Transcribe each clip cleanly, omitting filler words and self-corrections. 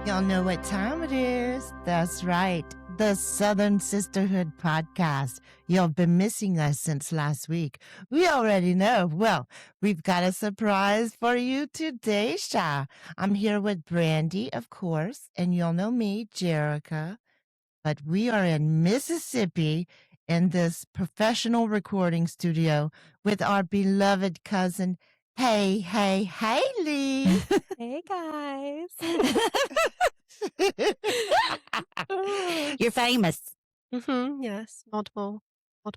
Y'all know what time it is. That's right. The Southern Sisterhood podcast. Y'all been missing us since last week. We already know. Well, we've got a surprise for you today, Sha. I'm here with Brandy, of course, and y'all know me, Jerica. But we are in Mississippi in this professional recording studio with our beloved cousin, Haley. Hey guys. You're famous Yes, multiple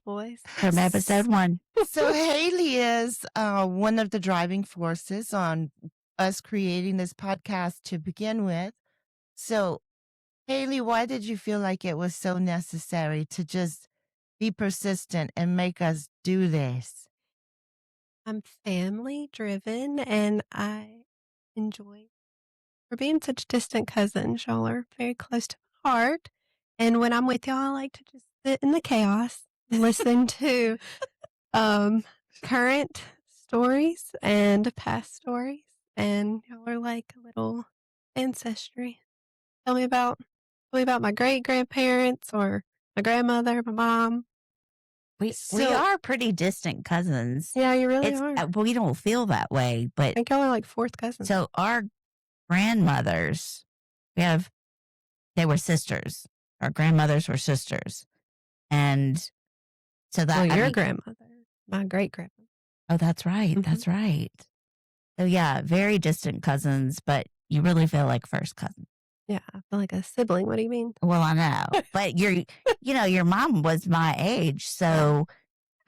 ways. from episode 1. So Haley is one of the driving forces on us creating this podcast to begin with. So Haley, why did you feel like it was so necessary to just be persistent and make us do this? I'm family driven and I enjoy for being such distant cousins. Y'all are very close to my heart. And when I'm with y'all, I like to just sit in the chaos, listen to current stories and past stories. And y'all are like a little ancestry. Tell me about my great grandparents or my grandmother, my mom. We are pretty distant cousins. Yeah, you really are. We don't feel that way, I but think y'all are like fourth cousins. so our grandmothers, they were sisters. Our grandmothers were sisters. And so that your grandmother, my great grandmother. Oh, that's right. That's right. So yeah, very distant cousins, but you really feel like first cousin. Yeah, I feel like a sibling. What do you mean? Well, I know, but your mom was my age. So,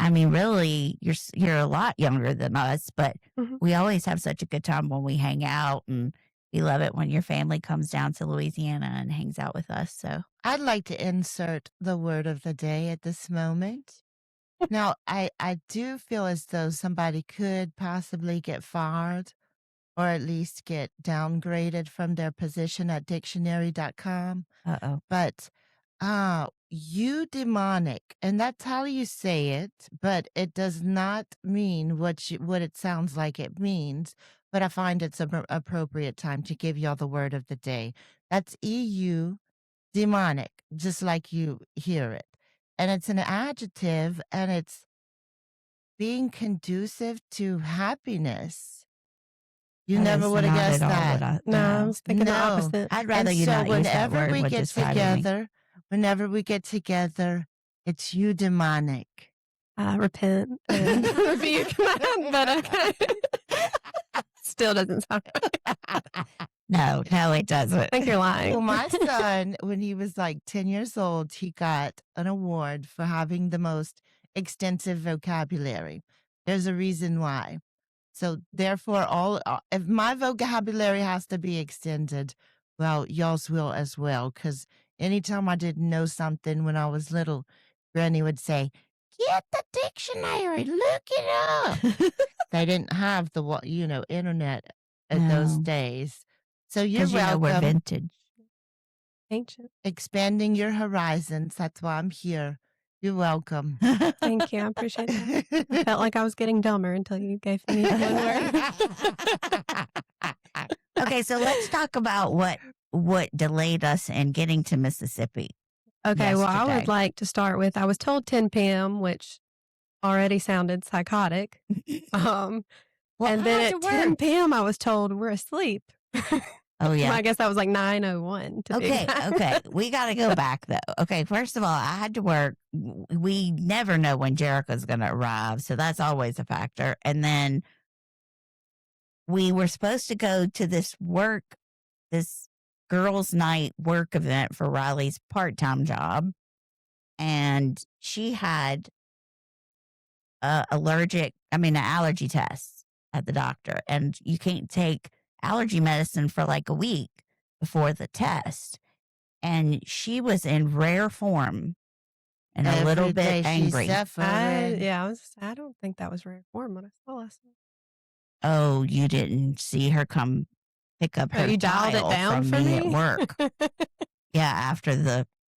I mean, really, you're a lot younger than us, but we always have such a good time when we hang out, and we love it when your family comes down to Louisiana and hangs out with us. So I'd like to insert the word of the day at this moment. Now, I do feel as though somebody could possibly get fired or at least get downgraded from their position at dictionary.com. But eudaimonic, and that's how you say it, but it does not mean what it sounds like it means. But I find it's an appropriate time to give y'all the word of the day. That's demonic, just like you hear it. And it's an adjective, and it's being conducive to happiness. You never would have guessed that. No, I was thinking the opposite. I'd rather you not use that word when describing me. Whenever we get together, it's eudaimonic. I repent and rebuke, but okay. Still doesn't sound right. No, it doesn't. I think you're lying. Well, my son, when he was like 10 years old, he got an award for having the most extensive vocabulary. There's a reason why. So therefore, if my vocabulary has to be extended, well, y'all's will as well. Because anytime I didn't know something when I was little, Granny would say, "Get the dictionary, look it up." They didn't have the internet in those days. So you're welcome. We're vintage, ancient, expanding your horizons. That's why I'm here. You're welcome. Thank you. I appreciate that. I felt like I was getting dumber until you gave me that word. Okay, so let's talk about what delayed us in getting to Mississippi. Okay, well, I would like to start with, I was told 10 p.m., which already sounded psychotic. And then at 10 p.m., I was told we're asleep. Oh, yeah. Well, I guess that was like 9:01. Okay. We got to go back, though. Okay, first of all, I had to work. We never know when Jerica's going to arrive, so that's always a factor. And then we were supposed to go to this girls' night work event for Riley's part-time job, and she had an allergy test at the doctor, and you can't take allergy medicine for like a week before the test. And she was in rare form and a little bit angry. I don't think that was rare form when I saw last night. Oh, you didn't see her come pick up her you dialed it down from for me me at work. Yeah,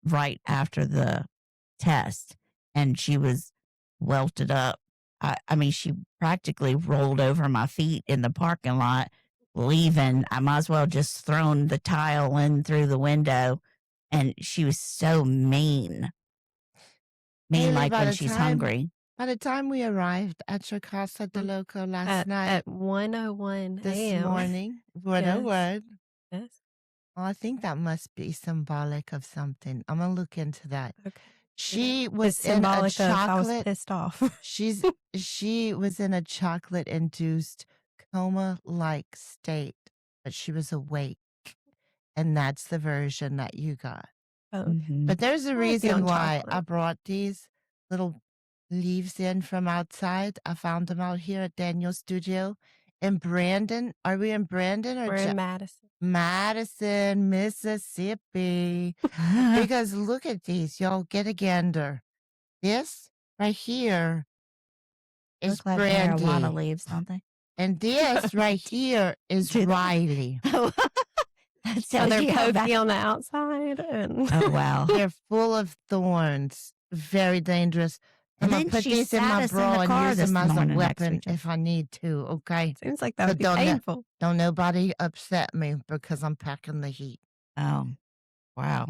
right after the test, and she was welted up. I mean, she practically rolled over my feet in the parking lot leaving. I might as well just thrown the tile in through the window. And she was so mean. Mean Haley, like when she's hungry. by the time we arrived at your Casa de Loco last night, At 1:01 this a.m. morning, what a Yes. word. Yes. Well, I think that must be symbolic of something. I'm gonna look into that. Okay. She It's was in a symbolic of I was chocolate. pissed off. She was in a chocolate induced coma like state, but she was awake. And that's the version that you got. Oh, Mhm. But there's a I like the reason on why I chocolate. brought these little leaves in from outside. I found them out here at Daniel's studio in Brandon. Are we in Brandon or We're in Madison. Madison, Mississippi? Because look at these, y'all. Get a gander. This right here is Look like Brandy, marijuana leaves, don't they? and this right here is Do they? Riley. That So tells they're you how bad- pokey on the outside, and Oh wow! They're full of thorns. Very dangerous. I'm And gonna then put she these in sat my us in bra the and car use this them as a morning next to weapon each other. if I need to. Okay. seems like that So would be don't let- painful. Don't nobody upset me because I'm packing the heat. Oh, wow.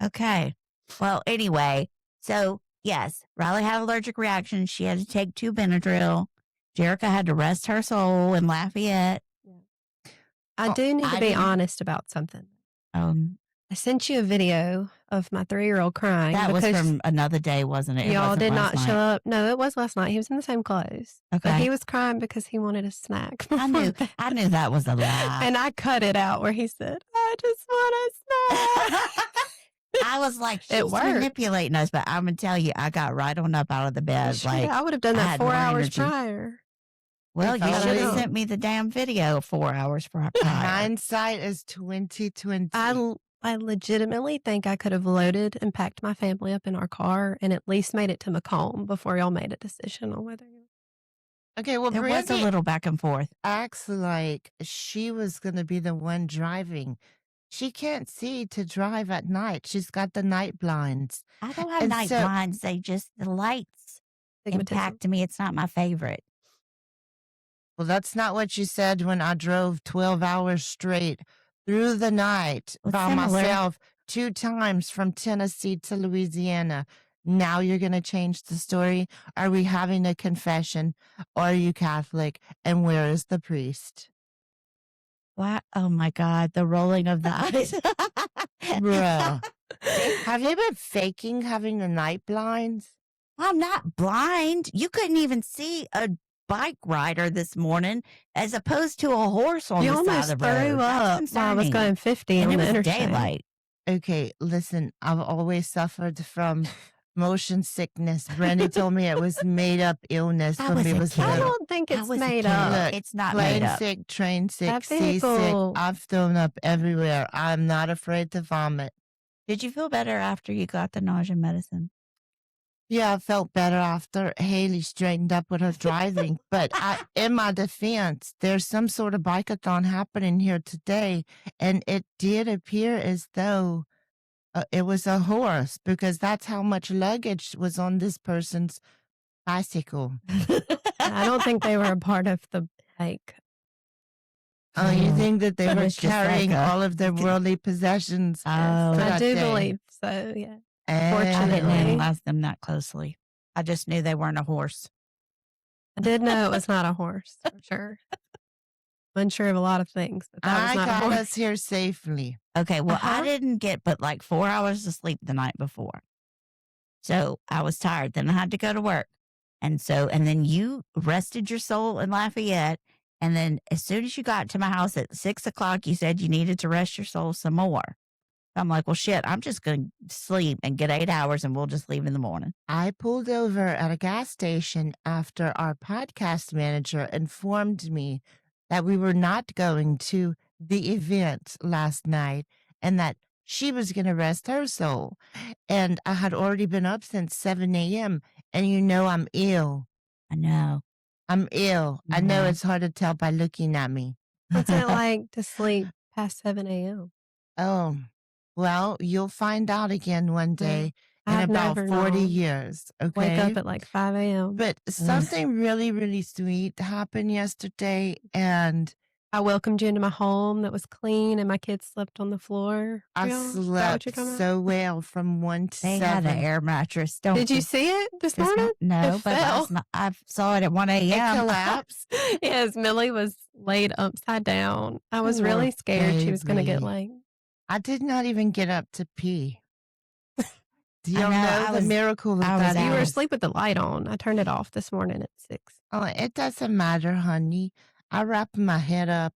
Okay. Well, anyway, so yes, Riley had an allergic reaction. She had to take 2 Benadryl. Jerica had to rest her soul in Lafayette. I Oh, do need to I be didn't- honest about something. I I sent you a video of my 3-year-old crying that was because from another day, wasn't it? It y'all wasn't did last not night. show up. No, it was last night. He was in the same clothes. But Okay. he was crying because he wanted a snack. I knew. before bed. I knew that was a lie. And I cut it out where he said, I just want a snack. I was like, It she's worked. manipulating us, but I'm gonna tell you, I got right on up out of the bed. Sure, Like, I would have done I that had 4 more hours energy. prior. well, If you I should have would've- sent me the damn video 4 hours prior. Hindsight is 2020. I legitimately think I could have loaded and packed my family up in our car and at least made it to Macomb before y'all made a decision on whether you. Okay, well, There was a Brandy little back and forth. acts like she was going to be the one driving. She can't see to drive at night. She's got the night blinds. I don't have And night so- blinds. They just the lights Stigmatism. impact me. It's not my favorite. Well, that's not what you said when I drove 12 hours straight through the night Well, by similar. myself 2 times from Tennessee to Louisiana. Now you're going to change the story? Are we having a confession? Or are you Catholic? And where is the priest? Why? Oh my God, the rolling of the eyes. Bruh. Have you been faking having the night blinds? I'm not blind. You couldn't even see a bike rider this morning as opposed to a horse on You the side almost of the road. threw That's up while I was concerning. going 50 and on it the was interstate. daylight. Okay, listen, I've always suffered from motion sickness. Brandy told me it was made up illness I when was we a was kid. I little. don't think I it's was a made kid. up. Look, It's not Plane made up. sick, train sick, That seasick. vehicle- I've thrown up everywhere. I'm not afraid to vomit. Did you feel better after you got the nausea medicine? Yeah, I felt better after Haley straightened up with her driving. But in my defense, there's some sort of bike-a-thon happening here today, and it did appear as though it was a horse because that's how much luggage was on this person's bicycle. I don't think they were a part of the bike. Oh, you think that they It were was just like carrying a- all of their worldly possessions? Oh, for I that do day? believe so, yeah. I didn't Fortunately. analyze them that closely. I just knew they weren't a horse. I did know it was not a horse, for sure. Unsure of a lot of things, but that I was not a got horse. us here safely. Okay, well, I Uh-huh. didn't get but like 4 hours of sleep the night before. So I was tired. Then I had to go to work. And then you rested your soul in Lafayette. And then as soon as you got to my house at 6 o'clock, you said you needed to rest your soul some more. I'm like, well, shit, I'm just going to sleep and get 8 hours and we'll just leave in the morning. I pulled over at a gas station after our podcast manager informed me that we were not going to the event last night and that she was going to rest her soul. And I had already been up since 7 a.m. And you know I'm ill. I know. I'm ill. I know Mhm. it's hard to tell by looking at me. What's it like to sleep past 7 a.m.? Oh, well, you'll find out again one day in I've about never 40 known. years. Okay. Wake up at like 5 a.m. But something really, really sweet happened yesterday, and I welcomed you into my home that was clean and my kids slept on the floor. I Yeah, is that what you're slept talking about? so well from 1 to They had an 7. air mattress. Don't Did you this, see it this this morning? mo- no, It but fell. last night I saw it at 1 It a.m. collapsed. Yes, Millie was laid upside down. I was Poor really scared she was going to get baby. like. I did not even get up to pee. Do I y'all know, know I the was- miracle I that was that You were out. is? asleep with the light on. I turned it off this morning at 6. Oh, it doesn't matter, honey. I wrap my head up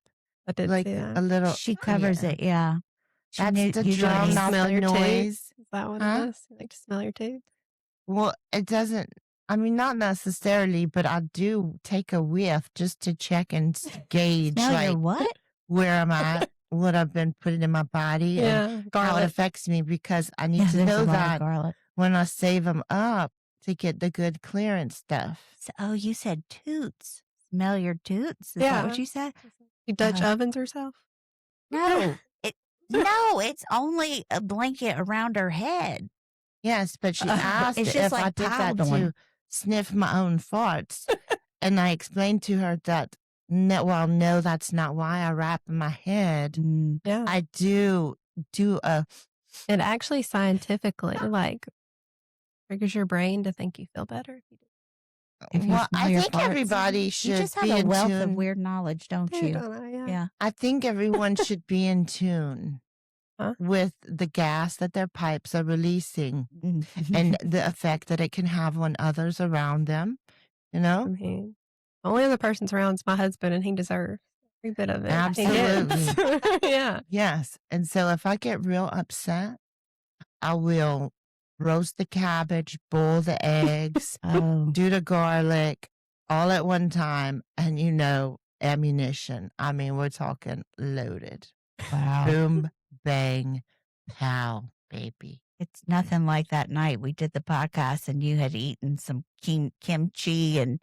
I did like see that. a little. She covers yeah. it, yeah. She That's knew to usually drown needs- out Smell the your tooth? noise. Is that what Huh? it is? You like to smell your tooth? Well, it doesn't. I mean, not necessarily, but I do take a whiff just to check and gauge Smell your like what? where I'm at, what I've been putting in my body, and Yeah, how it garlic. affects me, because I need Yeah, to there's know a lot of that garlic. when I save them up to get the good clearance stuff. So, oh, you said toots. Smell your toots? Is that what Yeah. you said? You Dutch ovens herself? No, no, it's only a blanket around her head. Yes, but she asked It's just if I like did that piled on. to sniff my own farts. And I explained to her that, no, that's not why I wrap my head. Mm. Yeah. I do a, It actually scientifically like triggers your brain to think you feel better if you do. If you well, smell I your think farts. everybody You should just have be a in wealth of tune. weird knowledge, don't Dude, you? don't I? Yeah. Yeah. I think everyone should be in tune Huh? with the gas that their pipes are releasing Mm-hmm. and the effect that it can have on others around them. You I know? mean, the only other person surrounds my husband, and he deserves every bit of it. He gets. Absolutely. Yeah. Yes. And so if I get real upset, I will roast the cabbage, boil the eggs, Oh, do the garlic all at one time, and ammunition. I mean, we're talking loaded. wow. Boom, bang, pow, baby. It's nothing like that night we did the podcast and you had eaten some kimchi and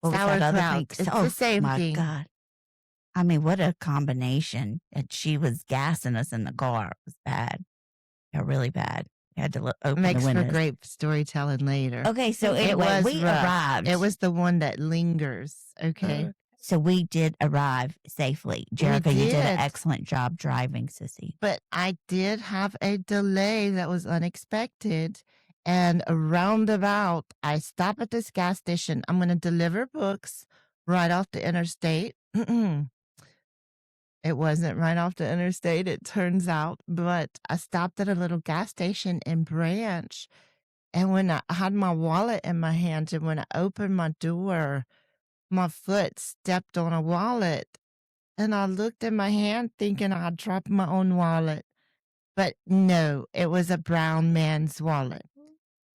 what was that other Sauerkraut. thing? It's the same my thing. God. I mean, what a combination. And she was gassing us in the car. It was bad. Yeah, really bad. You had to open Makes the for windows. great storytelling later. Okay, so It anyway, was we rough. arrived. It was the one that lingers. Okay. So we did arrive safely. Jerica, you did an did. excellent job driving, sissy. But I did have a delay that was unexpected. And roundabout, I stop at this gas station. I'm going to deliver books right off the interstate. It wasn't right off the interstate, it turns out. But I stopped at a little gas station in Branch. And when I had my wallet in my hands, and when I opened my door, my foot stepped on a wallet. And I looked in my hand thinking I dropped my own wallet. But no, it was a brown man's wallet.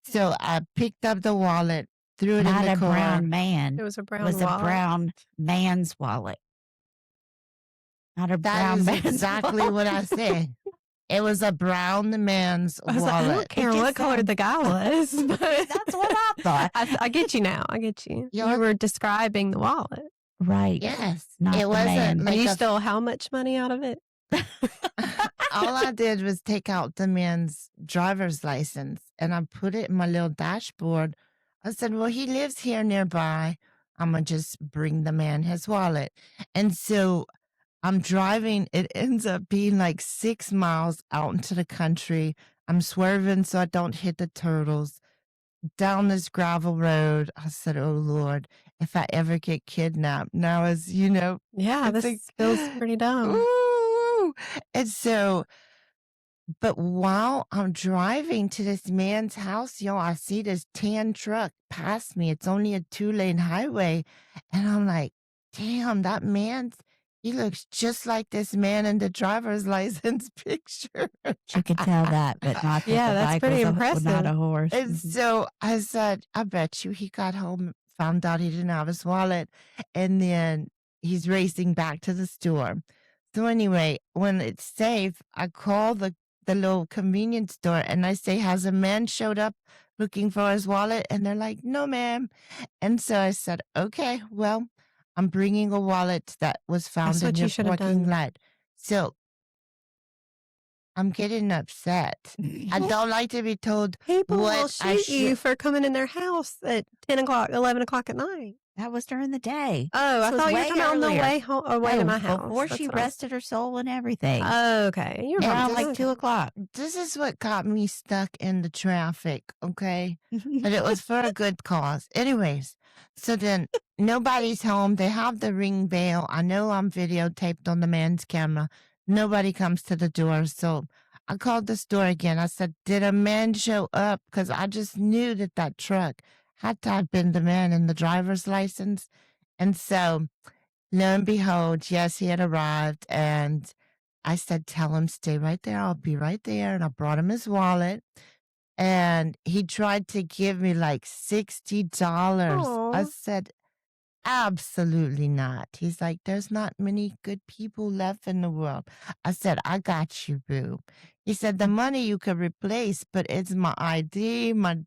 So I picked up the wallet, threw it Not in the a car. brown man. It was a It brown was wallet. a brown man's wallet. Not a That brown is man's exactly wallet. what I said. It was a brown man's I was like, I wallet. don't care just what color sounds- the guy was. But That's what I thought. I get you now. I get you. You're- You were describing the wallet. Right. Yes. Not it the wasn't man. And like you a stole how much money out of it? all I did was take out the man's driver's license and I put it in my little dashboard. I said, well, he lives here nearby. I'm going to just bring the man his wallet. And so I'm driving. It ends up being like 6 miles out into the country. I'm swerving so I don't hit the turtles. Down this gravel road, I said, oh, Lord, if I ever get kidnapped. Now, as you know, Yeah, It's this like- feels pretty dumb. ooh. And so, but while I'm driving to this man's house, I see this tan truck pass me. It's only a 2-lane highway. And I'm like, damn, he looks just like this man in the driver's license picture. She could tell that, but not that Yeah, the that's bike pretty was not impressive. a horse. And so I said, I bet you he got home, found out he didn't have his wallet, and then he's racing back to the store. So anyway, when it's safe, I call the little convenience store and I say, has a man showed up looking for his wallet? And they're like, no, ma'am. And so I said, okay, well, I'm bringing a wallet that was found That's in what you your should have parking done. lot. So I'm getting upset. I don't like to be told People what will I shoot you should- for coming in their house at 10 o'clock, 11 o'clock at night. That was during the day. Oh, I This was thought you were way talking about on the earlier. way home, away to No, my house. before That's she what I was. rested her soul and everything. Okay, you're Yeah, right. Around like Okay. 2 o'clock. This is what got me stuck in the traffic, okay? But it was for a good cause. Anyways, so then nobody's home. They have the ring bell. I know I'm videotaped on the man's camera. Nobody comes to the door. So I called the store again. I said, did a man show up? Because I just knew that that truck had to have been the man in the driver's license. And so lo and behold, yes, he had arrived. And I said, tell him, stay right there. I'll be right there. And I brought him his wallet. And he tried to give me like $60. I Aw. said, absolutely not. He's like, there's not many good people left in the world. I said, I got you, boo. He said, the money you could replace, but it's my ID, my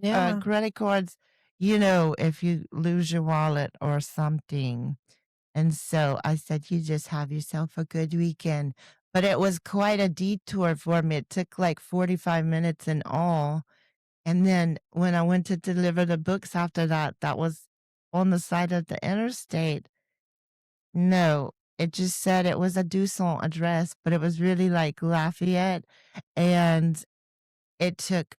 Yeah. credit cards, you know, if you lose your wallet or something. And so I said, you just have yourself a good weekend. But it was quite a detour for me. It took like 45 minutes in all. And then when I went to deliver the books after that, that was on the side of the interstate. No, it just said it was a Dusson address, but it was really like Lafayette. And it took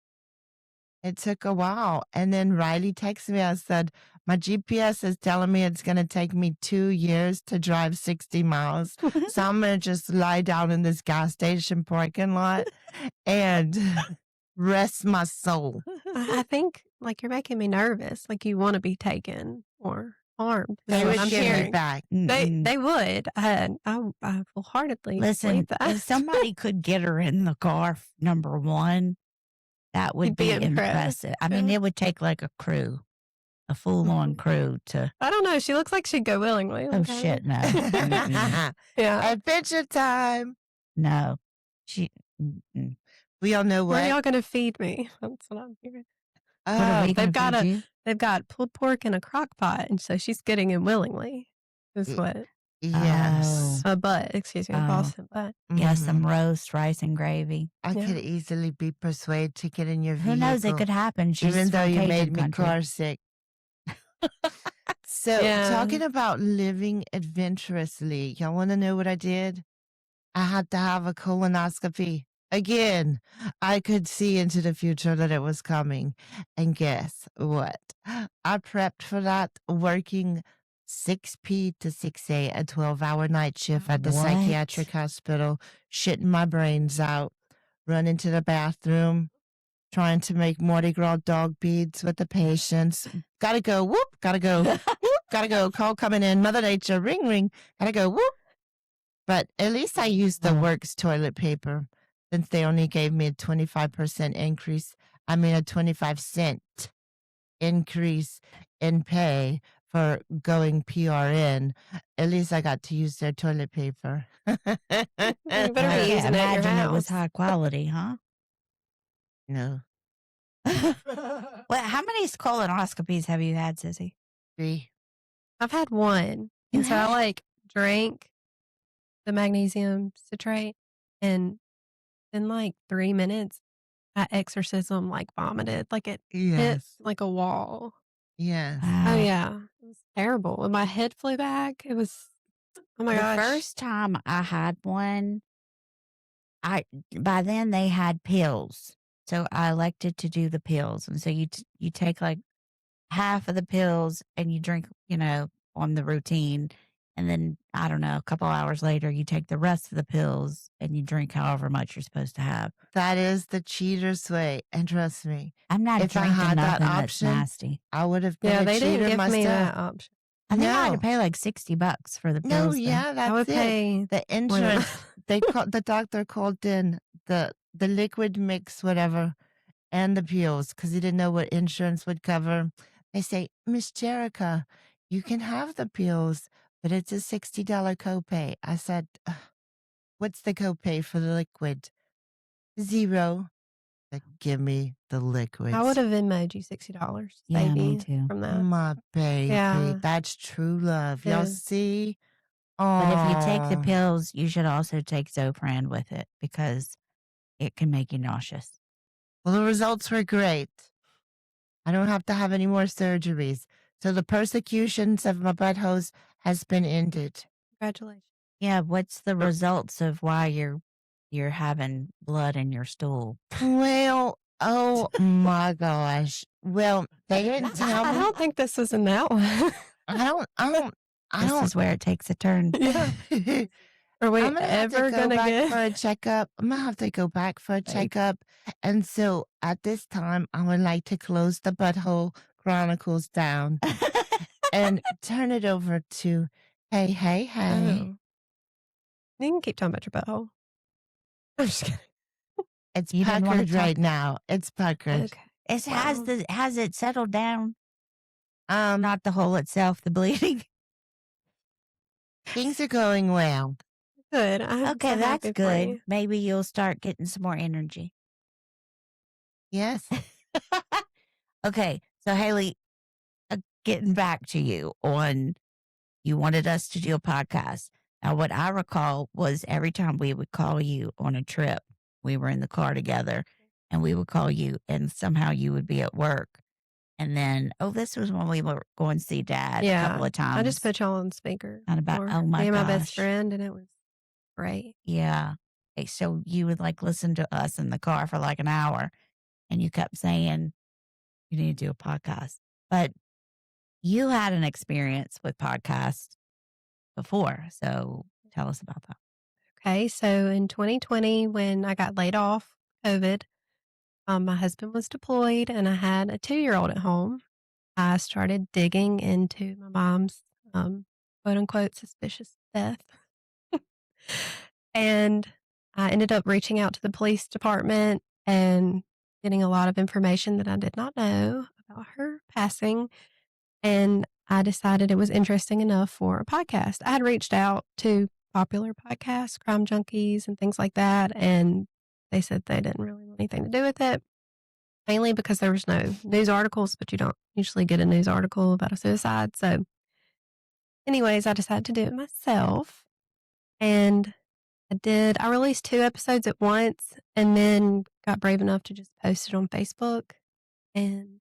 a while. And then Riley texted me. I said, my GPS is telling me it's going to take me 2 years to drive 60 miles. So I'm going to just lie down in this gas station parking lot and rest my soul. I think like you're making me nervous. Like you want to be taken or harmed. is They what would I'm give me hearing. back. They would. I wholeheartedly Listen, believe that. if somebody could get her in the car, number one, that would You'd be be impressed. impressive. I mean, Yeah. it would take like a crew, a full-on crew to. I don't know. She looks like she'd go willingly. Oh Okay. shit, no, Mm-mm. Yeah. Adventure time. No, she. Mm-mm. We all know Where are what. y'all gonna feed me? That's what I'm hearing. What are we They've gonna got feed you? They've got pulled pork in a crock pot, and so she's getting it willingly. Is Y- what Yes. a butt. Excuse me, a Oh. Boston butt. Yeah, Mhm. some roast, rice, and gravy. I Yeah. could easily be persuaded to get in your Who vehicle. knows? It could happen. She's even though from you Cajun made me country. car sick. So Yeah. talking about living adventurously, y'all want to know what I did? I had to have a colonoscopy. Again, I could see into the future that it was coming. And guess what? I prepped for that working 6 p to 6 a, a 12-hour night shift at the psychiatric What? hospital, shitting my brains out, running to the bathroom, trying to make Mardi Gras dog beads with the patients. Gotta go, whoop, gotta go, whoop, gotta go, call coming in, Mother Nature, ring, ring, gotta go, whoop. But at least I used the Oh. Works toilet paper since they only gave me a 25% increase. I mean, a 25-cent increase in pay for going PRN. At least I got to use their toilet paper. You better I be can't using it at your imagine it was house. high quality, huh? No. Well, how many colonoscopies have you had, Sissy? 3. I've had one, You and so I have? like drank the magnesium citrate, and in like 3 minutes, I exorcism like vomited, like it hit Yes. like a wall. Yes. Oh Wow. yeah, it was terrible. And my head flew back. It was, oh my The gosh. first time I had one, by then they had pills, so I elected to do the pills, and so you take like half of the pills and you drink, on the routine, and then I don't know, a couple hours later you take the rest of the pills and you drink however much you're supposed to have. That is the cheater's way. And trust me, I'm not if I drinking had that nothing that's option, nasty. I would have been Yeah, a they didn't cheater give me myself. that option. I think I had to No. pay like $60 for the No, pills. though. yeah, I would that's it. pay The more than insurance, the doctor called in the liquid mix, whatever, and the pills because he didn't know what insurance would cover. They say, Miss Jerica, you can have the pills, but it's a $60 copay. I said, "Ugh, what's the copay for the liquid? 0. Like, give me the I would liquids. have Venmo'd you $60, Yeah, me baby, too. from that. My baby. Yeah, That's true love. it Y'all is. see? But if you take the Oh, pills, you should also take Zopran with it because it can make you nauseous. well, the results were great. I don't have to have any more surgeries. So the persecutions of my buttholes has been ended. Congratulations. Yeah, what's the results of why you're having blood in your stool? Well, oh my gosh. Well, they didn't tell I me. don't think this is in that one. I This don't. is where it takes a turn. Yeah. Are we I'm gonna have to ever go gonna back get? for a checkup. I'm gonna have to go back for a Right. checkup. And so at this time, I would like to close the Butthole Chronicles down and turn it over to Hey, Hey, Hey. Oh. You can keep talking about your butthole. I'm just kidding. It's You didn't wanna puckered talk- right now. It's puckered. Okay. Has it settled down? Um, Not the hole itself, the bleeding. things are going well. Good. I'm Okay, so that's happy for good. you. Maybe you'll start getting some more energy. Yes. Okay, so Haley, getting back to you on, you wanted us to do a podcast. Now, what I recall was every time we would call you on a trip, we were in the car together, and we would call you, and somehow you would be at work. And then, this was when we were going to see Dad a couple of times. I just put y'all on speaker. And about, for oh my me and my gosh. best friend, and it was great. Yeah. Okay, so you would like listen to us in the car for like an hour, and you kept saying you need to do a podcast. But you had an experience with podcasts before, so tell us about that. Okay, so in 2020, when I got laid off COVID, my husband was deployed, and I had a 2-year-old at home. I started digging into my mom's quote unquote suspicious death. And I ended up reaching out to the police department and getting a lot of information that I did not know about her passing. And I decided it was interesting enough for a podcast. I had reached out to popular podcasts, Crime Junkies, and things like that. And they said they didn't really want anything to do with it, mainly because there was no news articles, but you don't usually get a news article about a suicide. So, anyways, I decided to do it myself. And I released 2 episodes at once and then got brave enough to just post it on Facebook. And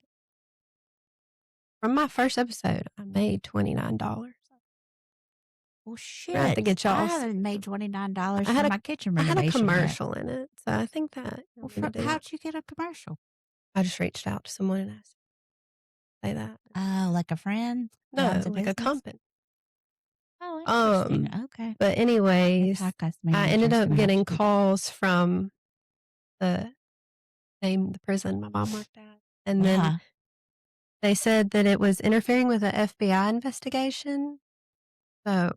from my first episode, I made $29. Well, shit. I have to get I y'all. haven't made $29 I for had my kitchen I had renovation a yet. commercial in it, so I think that Well, I'm gonna do how'd it. you get a commercial? I just reached out to someone and asked them to say that. Oh, like a friend? who No, owns like a business? company. Oh, interesting. Okay. But anyways, Podcast I ended manager's up gonna have to getting do that. calls from the prison my mom worked at, and then Yeah. they said that it was interfering with an FBI investigation. So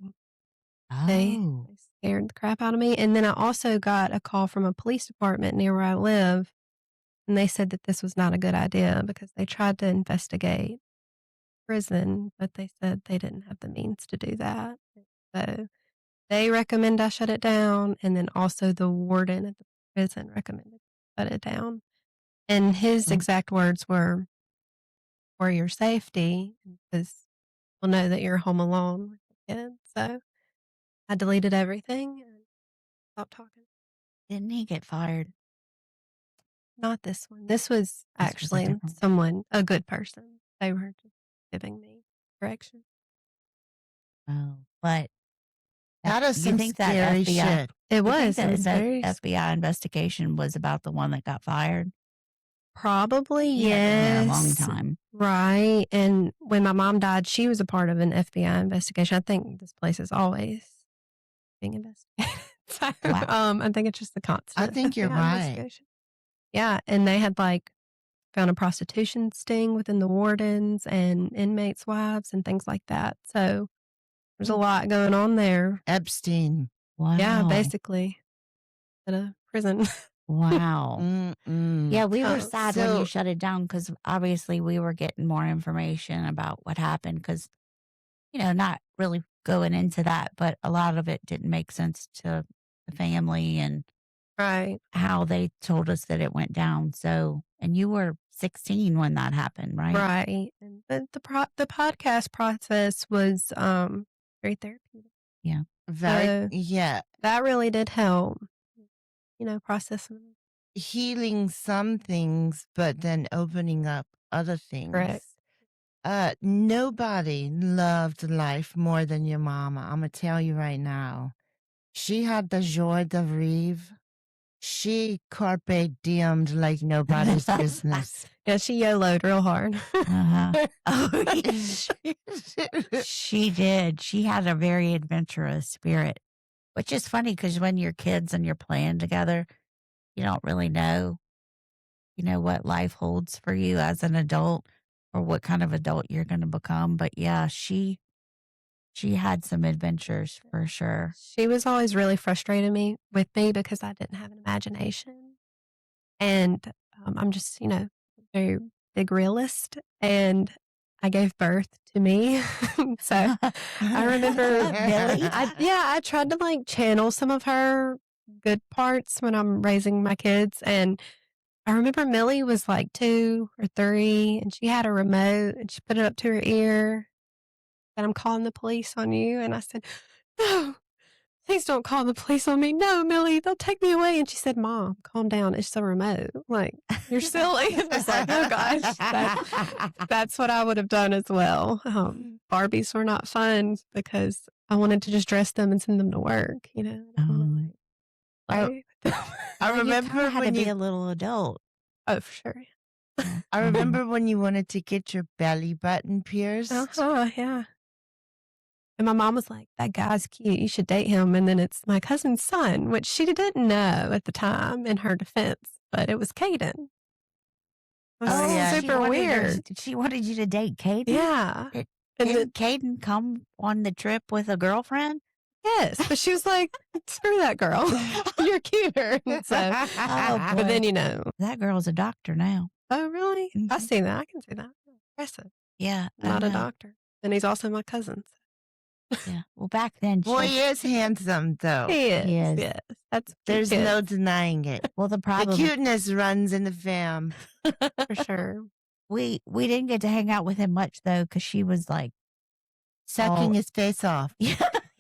they Oh. scared the crap out of me. And then I also got a call from a police department near where I live, and they said that this was not a good idea because they tried to investigate prison, but they said they didn't have the means to do that. So they recommend I shut it down, and then also the warden at the prison recommended I shut it down. And his Oh. exact words were, "For your safety, because we'll know that you're home alone with the kids." So I deleted everything and stopped talking. Didn't he get fired? Not this one. This was This was a actually different one. someone, a good person. They were just giving me direction. Oh, but That is you some think that scary FBI shit. It you was. think It was that very FBI investigation was about the one that got fired? probably He hadn't been there a long yes. time. Right. And when my mom died, she was a part of an FBI investigation. I think this place is always being investigated. So, Wow. I think it's just the constant. I think you're FBI right. investigation. Yeah, and they had found a prostitution sting within the wardens and inmates' wives and things like that. So there's a lot going on there. Epstein. Yeah, Wow. basically at a prison. Wow. Mm-mm. Yeah, we were sad when So you shut it down because obviously we were getting more information about what happened because, not really going into that, but a lot of it didn't make sense to the family and Right. how they told us that it went down. So, and you were 16 when that happened, right? Right. And the podcast process was very therapeutic. Yeah. very So yeah. that really did help, processing. Healing some things, but then opening up other things. Correct. Nobody loved life more than your mama. I'm gonna tell you right now. She had the joie de vivre. She carpe diemed like nobody's business. Yeah, she YOLO'd real hard. Uh-huh. Oh, she did. She had a very adventurous spirit, which is funny because when you're kids and you're playing together, you don't really know, what life holds for you as an adult or what kind of adult you're going to become. But yeah, she had some adventures for sure. She was always really frustrated with me because I didn't have an imagination. And I'm just, very big realist. And I gave birth to me. So I remember, Really? I tried to like channel some of her good parts when I'm raising my kids. And I remember Millie was like 2 or 3 and she had a remote and she put it up to her ear. And I'm calling the police on you. And I said, no, please don't call the police on me. No, Millie, they'll take me away. And she said, Mom, calm down. It's the remote. Like, you're silly. I was like, oh gosh, that's what I would have done as well. Barbies were not fun because I wanted to just dress them and send them to work. I didn't wanna, I play with them. I Well, you remember kinda had to when be you a little adult. Oh, for sure. I remember when you wanted to get your belly button pierced. Yeah. And my mom was like, that guy's cute. You should date him. And then it's my cousin's son, which she didn't know at the time in her defense, but it was Caden. It was Oh, yeah. super weird. She wanted you to date Caden? Yeah. Did- And then, Didn't Caden come on the trip with a girlfriend? yes, but she was like, screw that girl. You're cuter. So, Oh, but boy. then, That girl's a doctor now. oh, really? I Mhm. see that. I can see that. Impressive. Yeah. I Not a know. doctor. And he's also my cousin. Yeah. Well, back then, Boy, she- he is handsome, though. He is. He is. Yes. That's There's cute no kids, denying it. well, the The problem cuteness runs in the fam. for sure. we didn't get to hang out with him much though, because she was like, Sucking all- his face off.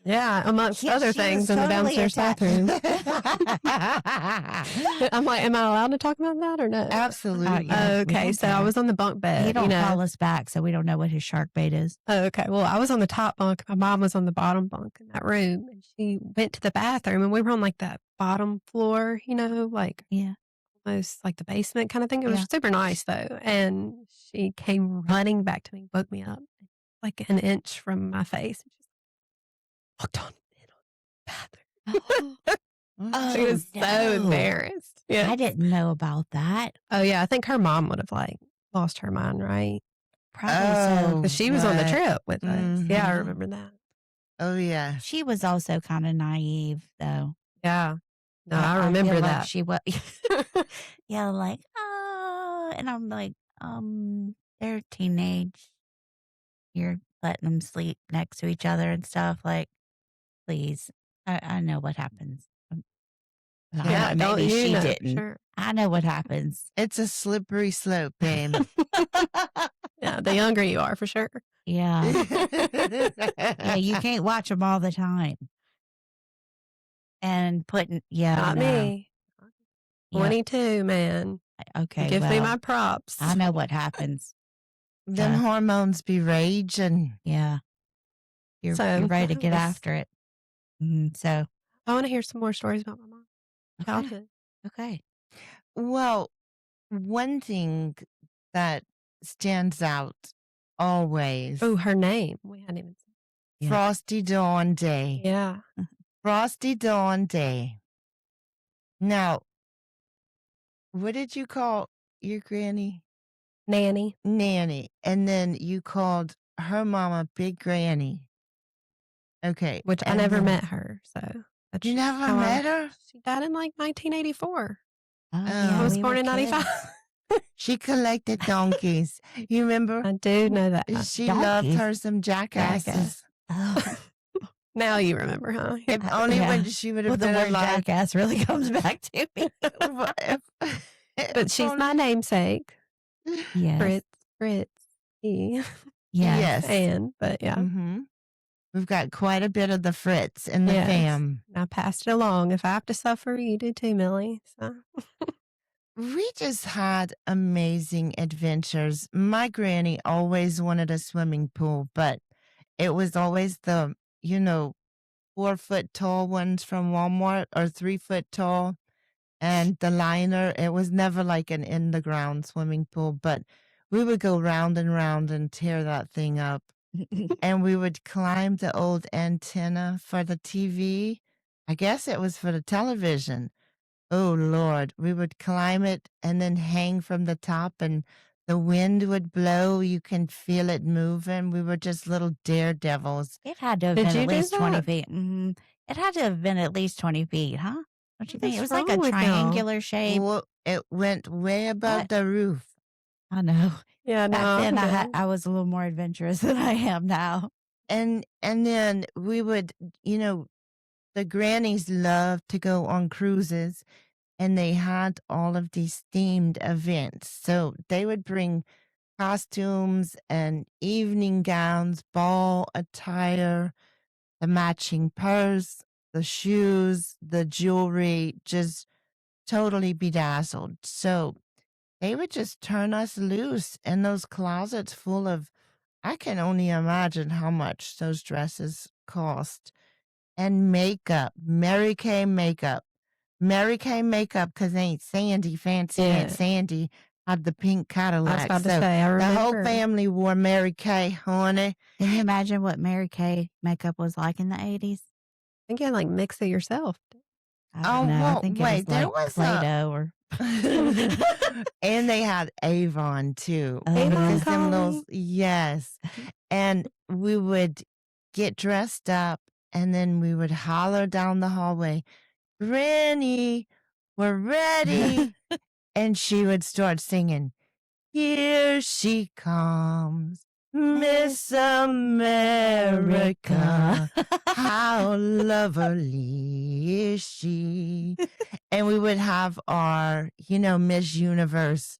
Yeah, amongst Yeah, other she things was in the totally downstairs attached. bathroom. I'm like, am I allowed to talk about that or no? Absolutely. yeah. we Okay, don't so I care. was on the bunk bed. He don't call us back, so we don't know what his shark bait is. Okay, well, I was on the top bunk. My mom was on the bottom bunk in that room, and she went to the bathroom, and we were on like that bottom floor, like Yeah. almost like the basement kind of thing. It was Yeah. super nice though, and she came running back to me, woke me up like an inch from my face, and she walked on in on the bathroom. She Oh, was so no. embarrassed. Yeah. I didn't know about that. Oh yeah, I think her mom would have like lost her mind, right? Probably Oh. so. Because she was on the right. trip with us. Yeah, I Mhm. remember that. Oh, yeah. She was also kind of naive, though. Yeah. No, Yeah, I feel remember like that. she was. Yeah, like, and I'm like, they're teenage. You're letting them sleep next to each other and stuff. Like, please, I know what happens. Yeah, don't maybe you she know for didn't. Sure. I know what happens. It's a slippery slope, babe. Yeah, the younger you are, for sure. Yeah. Yeah, you can't watch them all the time. And putting, Not no. me. Yeah, 22, man. okay, Give me well, my props. I know what happens. Them Yeah. hormones be raging. Yeah. You're So, ready to that get was- after it. So, I want to hear some more stories about my mom. okay. Childhood. Okay. Well, one thing that stands out always, Oh, her name. We hadn't even said. Yeah. Frosty Dawn Day. Yeah. Frosty Dawn Day. Now, what did you call your granny? Nanny. Nanny. And then you called her mama Big Granny. Okay. Which I and never then- met her. So that's You never how I- met her? She died in like 1984. Oh, I was we born were in 95. kids. She collected donkeys. You remember? I do know that. She loved donkeys? her some jackasses. Oh. Now you remember, huh? If only Yeah. when she would Well, have the been word alive. jackass really comes back to me. But she's my namesake. Yes. Fritz. Yes. Yes. And, but yeah. Mm-hmm. We've got quite a bit of the Fritz in the Yes. fam. I passed it along. If I have to suffer, you do too, Millie. So We just had amazing adventures. My granny always wanted a swimming pool, but it was always the, you know, 4 foot tall ones from Walmart or 3 foot tall. And the liner, it was never like an in the ground swimming pool, but we would go round and round and tear that thing up. And we would climb the old antenna for the TV. I guess it was for the television. Oh Lord, we would climb it and then hang from the top, and the wind would blow. You can feel it moving. We were just little daredevils. It had to have Did been you at do least 20 that? feet. It had to have been at least 20 feet, huh? Don't you think? It What's was like a wrong with y'all? triangular shape. Well, it went way above What? the roof. I know. Yeah, no, Back then, I'm good. I was a little more adventurous than I am now. And then we would, you know, the grannies loved to go on cruises, and they had all of these themed events. So they would bring costumes and evening gowns, ball attire, the matching purse, the shoes, the jewelry, just totally bedazzled. So they would just turn us loose in those closets full of, I can only imagine how much those dresses cost. And makeup, Mary Kay makeup. Mary Kay makeup, because Aunt Sandy, fancy Aunt Yeah. Sandy, had the pink I was Cadillac. about to So say, I the whole remember. family wore Mary Kay, honey. Can you imagine what Mary Kay makeup was like in the 80s? I think you had like mix it yourself. I Oh, don't know. I well, think wait, it was there like was a. Play-Doh or. And they had Avon too. Avon Because them those, calling. yes. And we would get dressed up, and then we would holler down the hallway, Granny, we're ready. And she would start singing, Here she comes, Miss America. How lovely is she? And we would have our, you know, Miss Universe,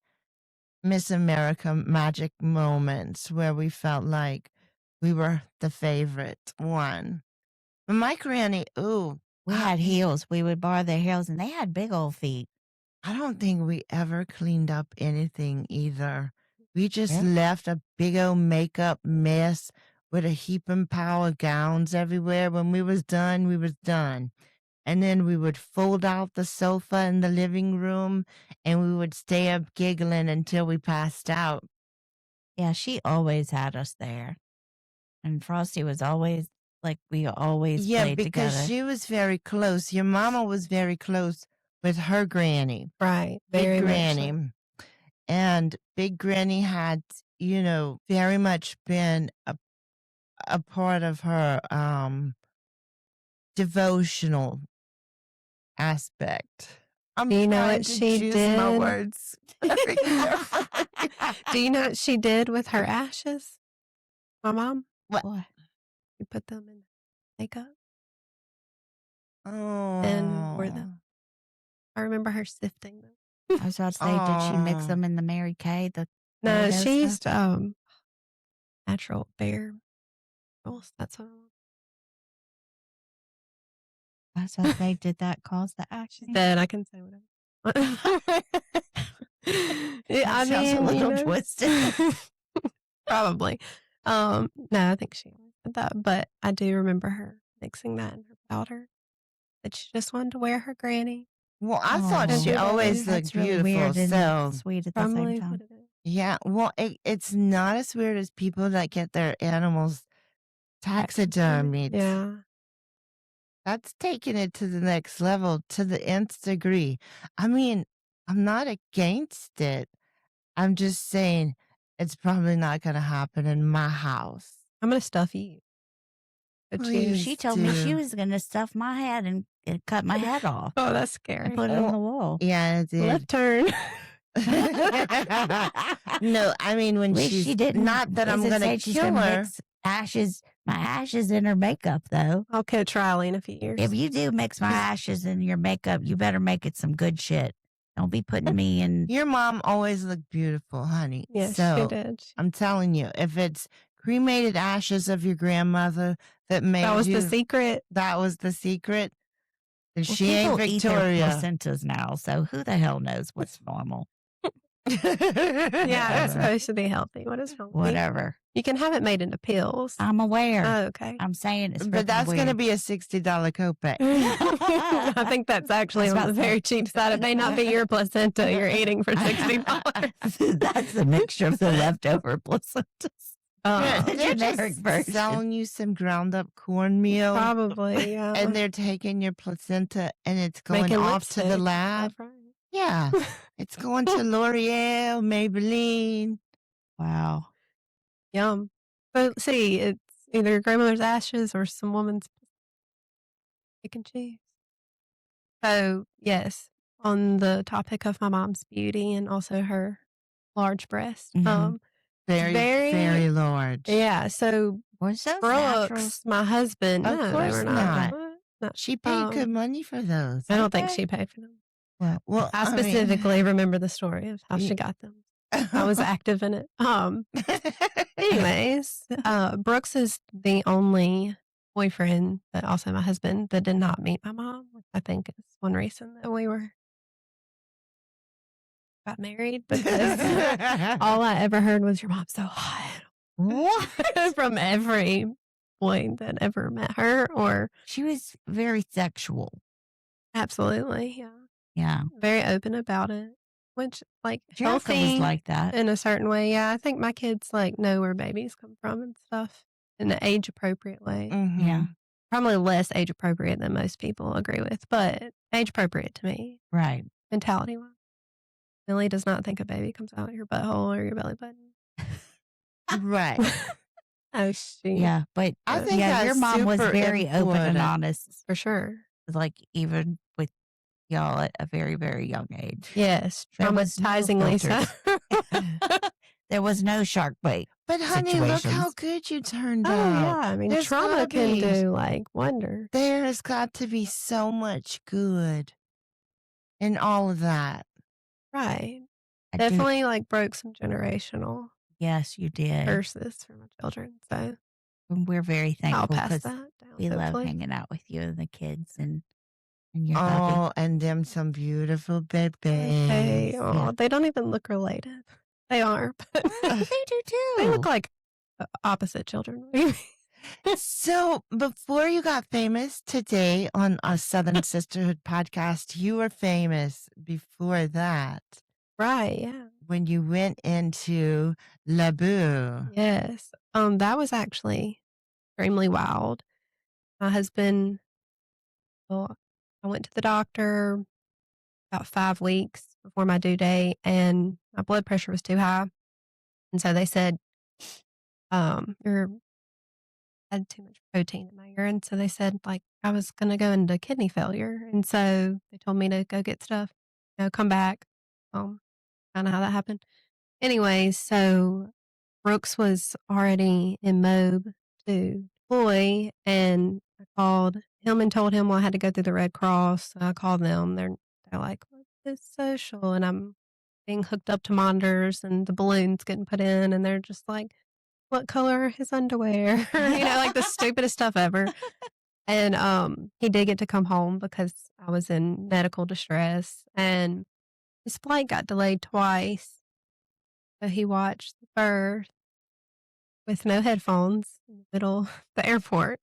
Miss America magic moments where we felt like we were the favorite one. But my granny, ooh, We had heels. We would borrow their heels, and they had big old feet. I don't think we ever cleaned up anything either. We just Yeah. left a big old makeup mess with a heaping pile of gowns everywhere. When we was done, we was done. And then we would fold out the sofa in the living room, and we would stay up giggling until we passed out. Yeah, she always had us there. And Frosty was always like, we always Yeah, played because together. she was very close. Your mama was very close with her granny. Right. Big Very much Granny. so. And Big Granny had, you know, very much been a part of her devotional aspect. I'm Do you know trying what to she choose my did? words very carefully. Do you know what she did with her ashes? My mom? What? She put them in makeup Oh. and wore them. I remember her sifting them. I was about to say, did she mix Oh. them in the Mary Kay? The No, Play-Doh she stuff? used natural bear rolls. That's what I want. I was about to say, did that cause the accident? Then I can say whatever. Yeah, I That sounds a mean, little you know, twisted. probably. No, I think she always did that, but I do remember her mixing that in her powder. That she just wanted to wear her granny. Well, I thought Aw. she always That's looked really beautiful. weird and So sweet at the same Probably time. what it is. yeah, well, it's not as weird as people that get their animals taxidermied. Yeah. That's taking it to the next level, to the nth degree. I mean, I'm not against it. I'm just saying it's probably not going to happen in my house. I'm going to stuff you. But Please She told me she do. was going to stuff my head and cut my head off Oh, that's scary. and put it on the wall. Yeah, it did. Left turn. No, I mean when Wish she's she didn't. not that I'm Liz had gonna said she's kill gonna her. mix my ashes in her makeup, though. I'll coach Riley in a few years. If you do mix my ashes in your makeup, you better make it some good shit. Don't be putting me in. Your mom always looked beautiful, honey. Yes, so she did. I'm telling you, if it's cremated ashes of your grandmother that made That was you, the secret. that was the secret, Well, She ain't people eat their Victoria. placentas now, so who the hell knows what's normal? Yeah, it's Whatever. supposed to be healthy. What is healthy? Whatever. You can have it made into pills. I'm aware. Oh, okay. I'm saying it's But freaking that's going to weird. be a $60 copay. I think that's actually I was on the about to say- very cheap side. It may not be your placenta you're eating for $60. That's a mixture of the leftover placentas. Yeah, Oh, they're generic just version. selling you some ground up cornmeal, probably, yeah. and they're taking your placenta and it's going Making off to the lipstick. lab. That's right. Yeah, it's going to L'Oreal, Maybelline. Wow. Yum. But see, it's either your grandmother's ashes or some woman's pick and choose. So, yes, on the topic of my mom's beauty and also her large breast. Mhm. Very, Very- very large. Yeah, so Was those natural? Brooks, my husband, Of no, they course were not. What? No. She paid good Um, money for those. I don't think Okay. she paid for them. Well, I specifically remember the story of how she got them. I was active in it. Anyways, Brooks is the only boyfriend, but also my husband, that did not meet my mom, which I think is one reason that we got married, because all I ever heard was, "Your mom's so hot." What? From every boy that ever met her, or She was very sexual. absolutely, yeah, Yeah. very open about it, which like Jerica healthy was like that. in a certain way. Yeah, I think my kids like know where babies come from and stuff in an age appropriate way. Mhm. Yeah. Probably less age appropriate than most people agree with, but age appropriate to me, Right. mentality wise. Millie does not think a baby comes out your butthole or your belly button. Right. Oh, she, Yeah. But I think yeah, that's your mom was super very open and important. honest, for sure. like even with y'all at a very, very young age. Yes, There was no traumatizingly so. There was no shark bait. But honey, look how Situations. good you turned Oh out. yeah, I mean There's trauma gotta can be- do like wonders. There has got to be so much good in all of that. Right. I do- Definitely like broke some generational Yes, you did. curses for my children. So And we're very I'll thankful pass because that down. we love hopefully. hanging out with you and the kids and your hubby. Oh, and them some beautiful babies. They, Yeah. they don't even look related. They are, but They do too. they look like opposite children. So before you got famous today on a Southern Sisterhood podcast, you were famous before that Right, yeah. when you went into Labu. Yes. That was actually extremely wild. My husband, well, I went to the doctor about 5 weeks before my due date, and my blood pressure was too high. And so they said, you're had too much protein in my urine. So they said like I was gonna go into kidney failure. And so they told me to go get stuff, come back. Kind of how that happened. Anyways, so Brooks was already in Moab to deploy, and I called him and told him I had to go through the Red Cross. So I called them. They're like, "What's this social?" And I'm being hooked up to monitors, and the balloons getting put in, and they're just like, "What color are his underwear?" Like the stupidest stuff ever. And he did get to come home because I was in medical distress, and his flight got delayed twice. So he watched the birth with no headphones in the middle of the airport.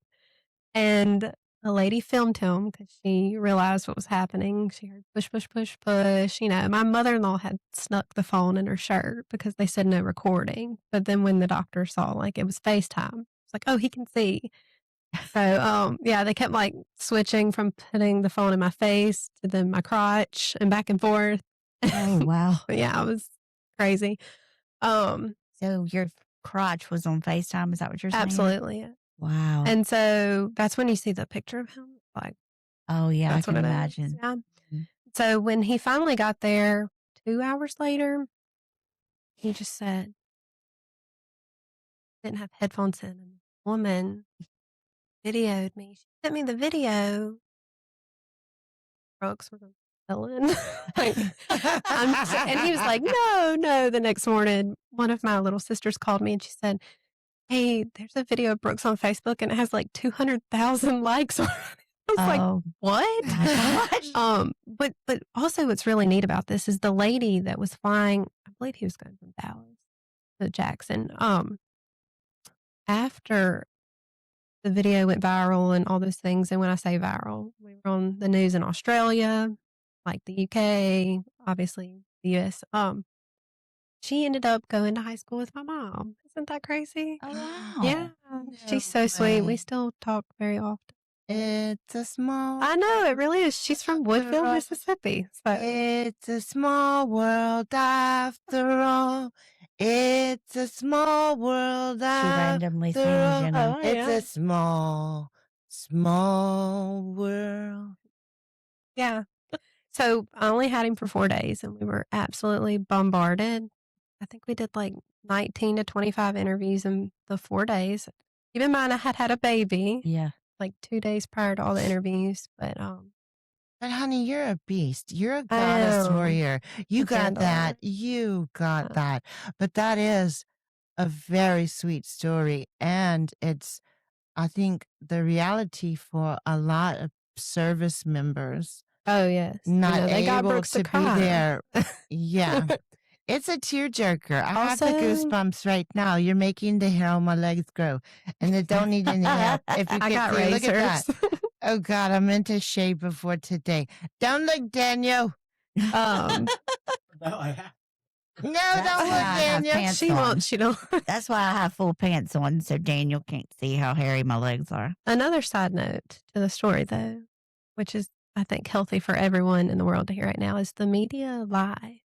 And a lady filmed him because she realized what was happening. She heard push, push, push, push. My mother-in-law had snuck the phone in her shirt because they said no recording. But then when the doctor saw like it was FaceTime, it's like, oh, he can see. So yeah, they kept like switching from putting the phone in my face to then my crotch and back and forth. Oh, wow. But yeah, it was crazy. So your crotch was on FaceTime. Is that what you're saying? Absolutely. Yeah. Wow. And so that's when you see the picture of him. Like, Oh, yeah. I that's can what it is. imagine. Yeah. Mhm. So when he finally got there 2 hours later, he just said, didn't have headphones in. And the woman videoed me. She sent me the video. Brooks, we're going to tell him. And he was like, no. The next morning, one of my little sisters called me and she said, hey, there's a video of Brooks on Facebook and it has like 200,000 likes on it. I was like, Oh what? my gosh. But also what's really neat about this is the lady that was flying, I believe he was going from Dallas to Jackson. After the video went viral and all those things, and when I say viral, we were on the news in Australia, like the UK, obviously the US. She ended up going to high school with my mom. Isn't that crazy? Oh Yeah, wow. she's No so sweet. We way. still talk very often. It's a small I know, it really is. She's from Woodville, world. Mississippi. So It's a small world after all. It's a small world She after randomly sings, all. you know. oh It's yeah. a small, small world. Yeah. So I only had him for 4 days and we were absolutely bombarded. I think we did like 19 to 25 interviews in the 4 days. Keep in mind I had had a baby Yeah. like 2 days prior to all the interviews, but But honey, you're a beast. You're a I goddess am warrior. You a got granddaughter. that. You got Yeah. that. But that is a very sweet story. And it's, I think, the reality for a lot of service members Oh yes. not they got able Brooks to to be cry. there. Yeah. It's a tearjerker. I have the Also, goosebumps right now. You're making the hair on my legs grow. And it don't need any help. If you I can got see, look at that. razors. Oh God, I'm into shape before today. Don't look, Daniel. um, No, I have. No, That's don't why look, I have Daniel. pants she on. won't. She don't. That's why I have full pants on so Daniel can't see how hairy my legs are. Another side note to the story, though, which is, I think, healthy for everyone in the world to hear right now, is the media lies.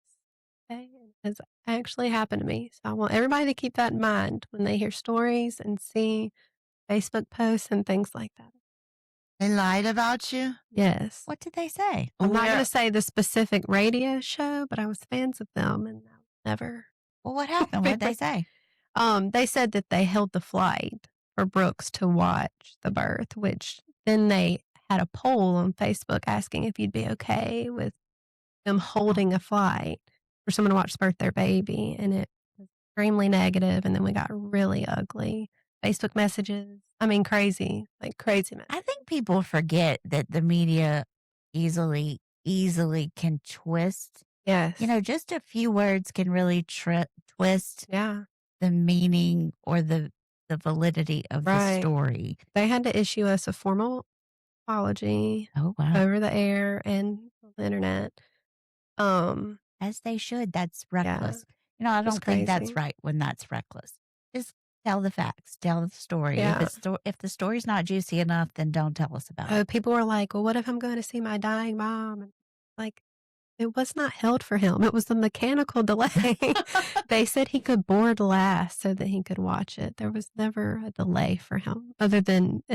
Okay? It has actually happened to me. So I want everybody to keep that in mind when they hear stories and see Facebook posts and things like that. They lied about you? Yes. What did they say? I'm not going Where- to say the specific radio show, but I was fans of them and I never. Well, what happened? What did they say? They said that they held the flight for Brooks to watch the birth, which then they had a poll on Facebook asking if you'd be okay with them holding a flight for someone to watch the birth of their baby. And it was extremely negative, and then we got really ugly Facebook messages. I mean, crazy, like crazy messages. I think people forget that the media easily can twist. Yes. Just a few words can really twist Yeah. the meaning or the validity of the Right. story. They had to issue us a formal apology Oh wow. over the air and on the internet. As they should. That's Yeah. reckless. I It's don't think that's crazy. right when that's reckless. Just tell the facts. Tell the story. Yeah. If the story's not juicy enough, then don't tell us about it. Oh, people were like, well, what if I'm going to see my dying mom? And like, it was not held for him. It was the mechanical delay. They said he could board last so that he could watch it. There was never a delay for him and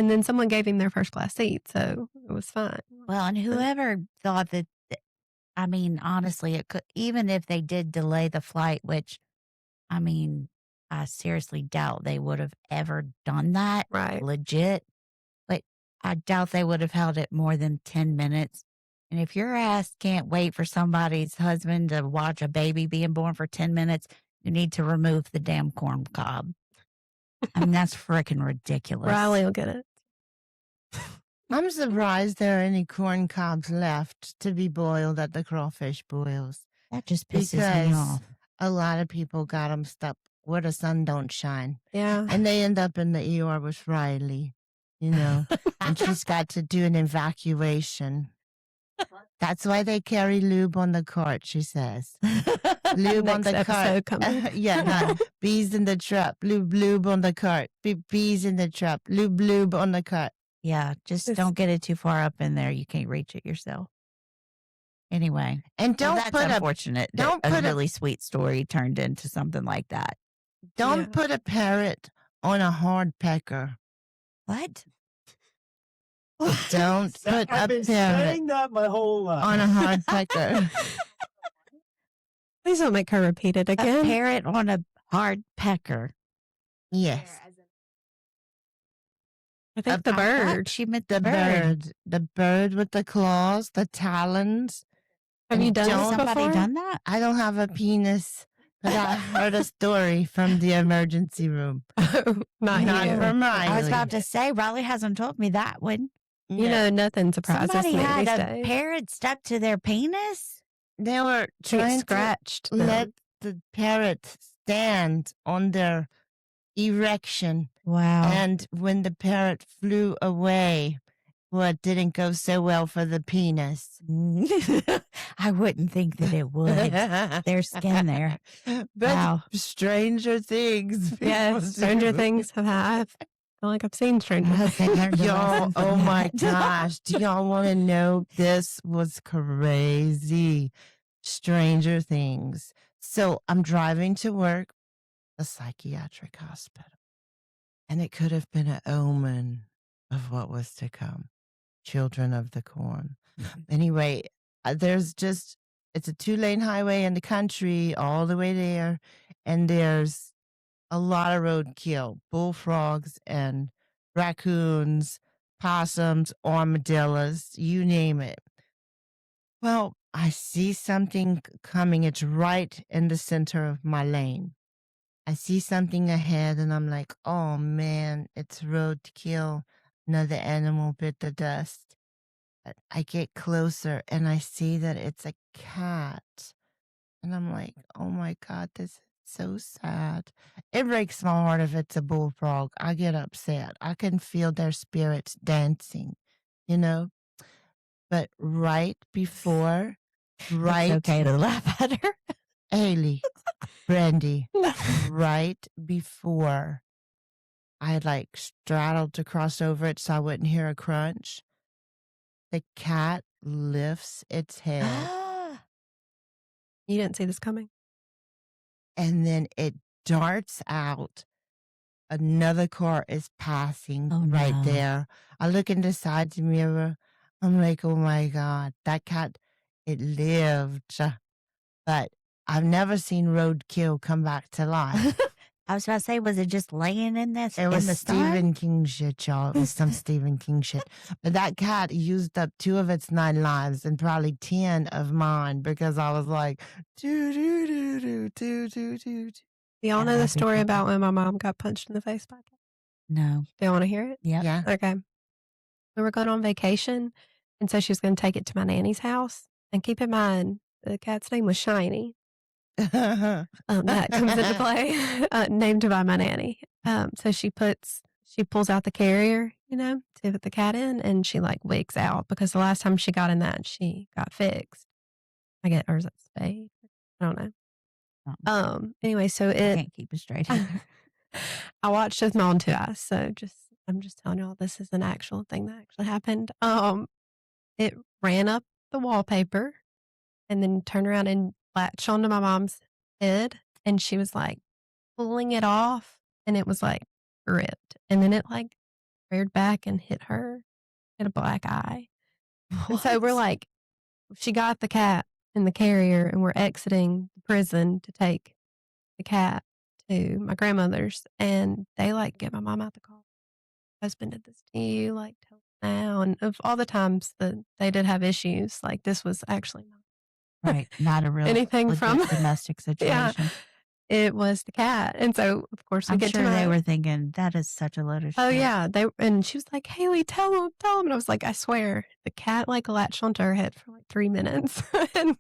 then someone gave him their first class seat. So it was fine. Well, and whoever thought that, I mean, honestly, it could, even if they did delay the flight, which, I mean, I seriously doubt they would have ever done that. Right. Legit. But I doubt they would have held it more than 10 minutes. And if your ass can't wait for somebody's husband to watch a baby being born for 10 minutes, you need to remove the damn corn cob. I mean, that's freaking ridiculous. Riley will get it. I'm surprised there are any corn cobs left to be boiled at the crawfish boils. That just pisses me Because off. a lot of people got them stuck where the sun don't shine. Yeah. And they end up in the ER with Riley, and she's got to do an evacuation. That's why they carry lube on the cart, she says. Lube on Next the episode cart. coming. Yeah, bees in the trap. Lube on the cart. Bees in the trap. Lube on the cart. Yeah, just It's- don't get it too far up in there. You can't reach it yourself. Anyway, And well, don't that's put unfortunate that don't a put a- really sweet story turned into something like that. Yeah. put a parrot on a hard pecker. What? Don't put I've a been parrot saying that my whole life. on a hard pecker. Please don't make her repeat it A again. parrot on a hard pecker. Yes. I think the I thought bird. She meant The bird. The bird with the claws, the talons. Have you done Has this somebody before? done that? I don't have a penis, but I heard a story from the emergency room. Not Not you. from Riley. I was about to say, Riley hasn't told me that one. You No, know, nothing surprises Somebody me had these a days. parrot stuck to their penis? they were It trying to scratched let them. the parrot stand on their erection. Wow. And when the parrot flew away, well, it didn't go so well for the penis. I wouldn't think that it would. There's skin there. But Wow. stranger things. Yeah, people Stranger do. Things have I feel like I've seen I Stranger hope they Things. learned a Y'all, lesson from oh my that. gosh. Do y'all want to know? This was crazy. Stranger Things. So I'm driving to work, a psychiatric hospital, and it could have been an omen of what was to come. Children of the Corn. Anyway, there's just, it's a 2-lane highway in the country all the way there, and there's a lot of roadkill, bullfrogs and raccoons, possums, armadillos, you name it. Well, I see something coming. It's right in the center of my lane. I see something ahead and I'm like, oh man, it's roadkill. Another animal bit the dust. But I get closer and I see that it's a cat. And I'm like, oh my God, this is so sad. It breaks my heart if it's a bullfrog. I get upset. I can feel their spirits dancing, you know? But right before, It's right, okay to laugh at her. Haley, Brandy, right before I like straddled to cross over it so I wouldn't hear a crunch, the cat lifts its head You didn't see this coming? and then it darts out. Another car is passing Oh, right no. there. I look in the side mirror. I'm like, oh my God, that cat, it lived. But I've never seen roadkill come back to life. I was about to say, was it just laying in this It in was the sun? Stephen King shit, y'all. It was some Stephen King shit. But that cat used up 2 of its 9 lives and probably 10 of mine because I was like, do do do do do do do. Do y'all Yeah, know that'd the be story creepy. about when my mom got punched in the face by a cat? No. Do y'all want to hear it? Yep. Yeah. Okay. We were going on vacation, and so she was going to take it to my nanny's house. And keep in mind, the cat's name was Shiny. That comes into play, named by my nanny. So she pulls out the carrier, to put the cat in, and she like wigs out because the last time she got in that, she got fixed. Or is that spayed? I don't know. Anyway, so I it. can't keep it straight either. I watched with my own 2 eyes, so I'm just telling y'all this is an actual thing that actually happened. It ran up the wallpaper and then turned around and latched onto my mom's head, and she was like pulling it off, and it was like ripped, and then it like reared back and hit her, hit a black eye. And so we're What? like, she got the cat in the carrier, and we're exiting the prison to take the cat to my grandmother's, and they like get my mom out the car. Husband did this to you, like tell us now. And of all the times that they did have issues, like this was actually not Right. Not a real anything legit from domestic yeah, situation. it was the cat. And so of course we I'm get sure to they my were thinking, that is such a load of oh shit. yeah, and she was like, Haley, tell him. And I was like, I swear, the cat like latched onto her head for like 3 minutes. And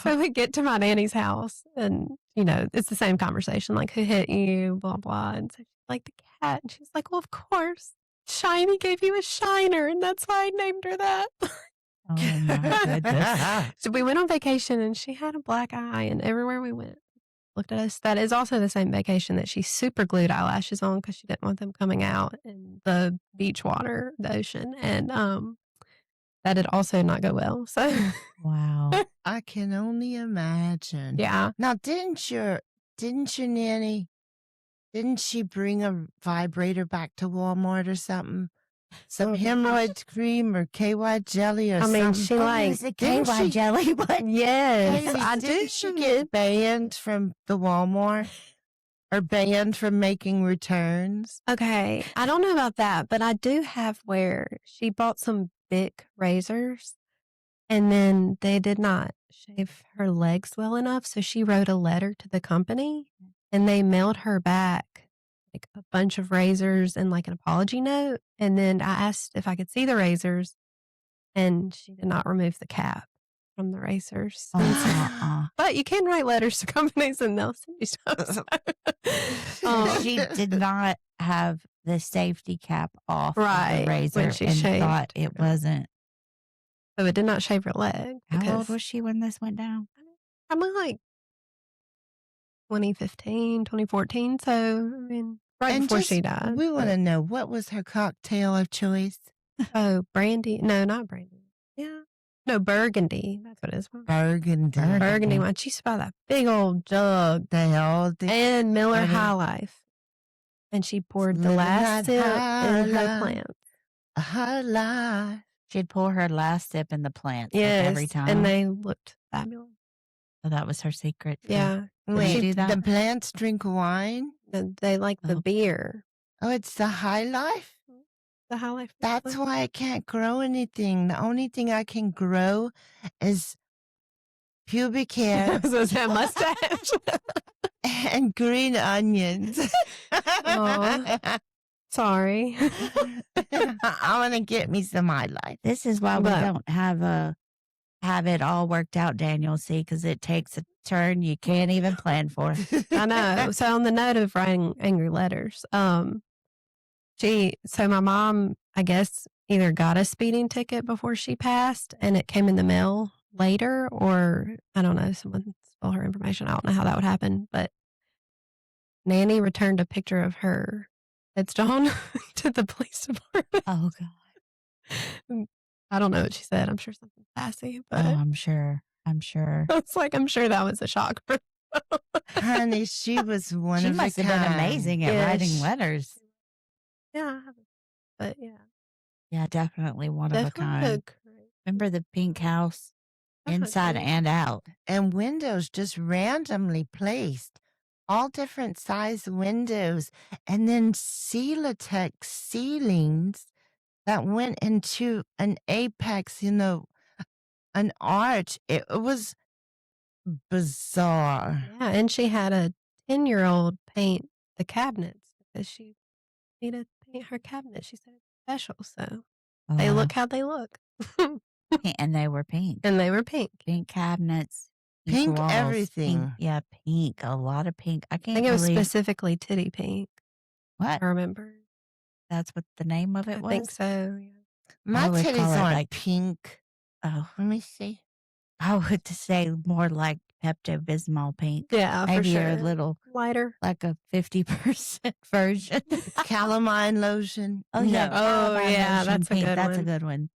so we get to my nanny's house, and it's the same conversation, like who hit you, blah blah. And so she's like, the cat, and she's like, well, of course, Shiny gave you a shiner, and that's why I named her that. Oh my goodness. So we went on vacation, and she had a black eye, and everywhere we went, looked at us. That is also the same vacation that she super glued eyelashes on because she didn't want them coming out in the beach water, the ocean, and that did also not go well. So Wow. I can only imagine. yeah. Now, didn't your nanny, didn't she bring a vibrator back to Walmart or something? Some hemorrhoid cream or KY jelly or I mean, something? she Oh, like was it didn't KY she- jelly? What? yes, Haley, I didn't she did. get banned from the Walmart or banned from making returns? Okay, I don't know about that, but I do have where she bought some big razors, and then they did not shave her legs well enough, so she wrote a letter to the company, and they mailed her back like a bunch of razors and like an apology note. And then I asked if I could see the razors, and she did not remove the cap from the razors. But you can write letters to companies and they'll send you stuff. She did not have the safety cap off Right, of the when razor she and shaved. thought it wasn't. So it did not shave her leg. How old was she when this went down? Probably like 2015, 2014. So, I mean, right And before just, she died. we want to know, what was her cocktail of choice? Oh, brandy. No, not brandy. Yeah. No, burgundy. That's what it is. Burgundy. Burgundy wine. She used to buy that big old jug. They all did. And Miller Honey. High Life. And she poured the Living last that sip high in her life. plants. Her life. She'd pour her last sip in the plants like, Yes. every time. And they looked fabulous. So that was her secret. to- Yeah. Did Wait, you do that? the plants drink wine? They like the Oh. beer. Oh, it's the high life? The High Life. That's why I can't grow anything. The only thing I can grow is pubic hair a mustache. and green onions. Aw. Sorry. I want to get me some high life. This is why we But- don't have it all worked out, Daniel. See, because it takes a turn you can't even plan for. I know. So on the note of writing angry letters, so my mom, I guess, either got a speeding ticket before she passed and it came in the mail later, or I don't know, someone stole her information. I don't know how that would happen, but Nanny returned a picture of her headstone to the police department. Oh God. I don't know what she said. I'm sure something sassy, but Oh, I'm sure. I'm sure. it's like, I'm sure that was a shock for Honey, she was one She of must a have been kind. amazing at Yeah, writing letters. Yeah, I haven't. But yeah. Yeah, definitely one of a Definitely kind. a great- Remember the pink house, Definitely. inside and out. And windows just randomly placed, all different size windows, and then Celotex ceilings that went into an apex, an arch. It was bizarre. Yeah, and she had a 10-year-old paint the cabinets because she needed to paint her cabinet. She said it's special, so they Wow. look how they look. And they were pink. And they were pink. Pink cabinets. Pink walls, everything. Pink, yeah, pink. A lot of pink. I I can't think it was believe specifically titty pink. what? I remember. That's what the name of it I was. think so. Yeah. My would titties call it, aren't like- pink. Oh, Let me see. I would to say more like Pepto Bismol pink. Yeah, Maybe for sure. a little, Lighter. like a 50% version. Calamine lotion. Oh yeah. No. Oh, Calamine yeah, lotion that's a pink. good That's a one. good one.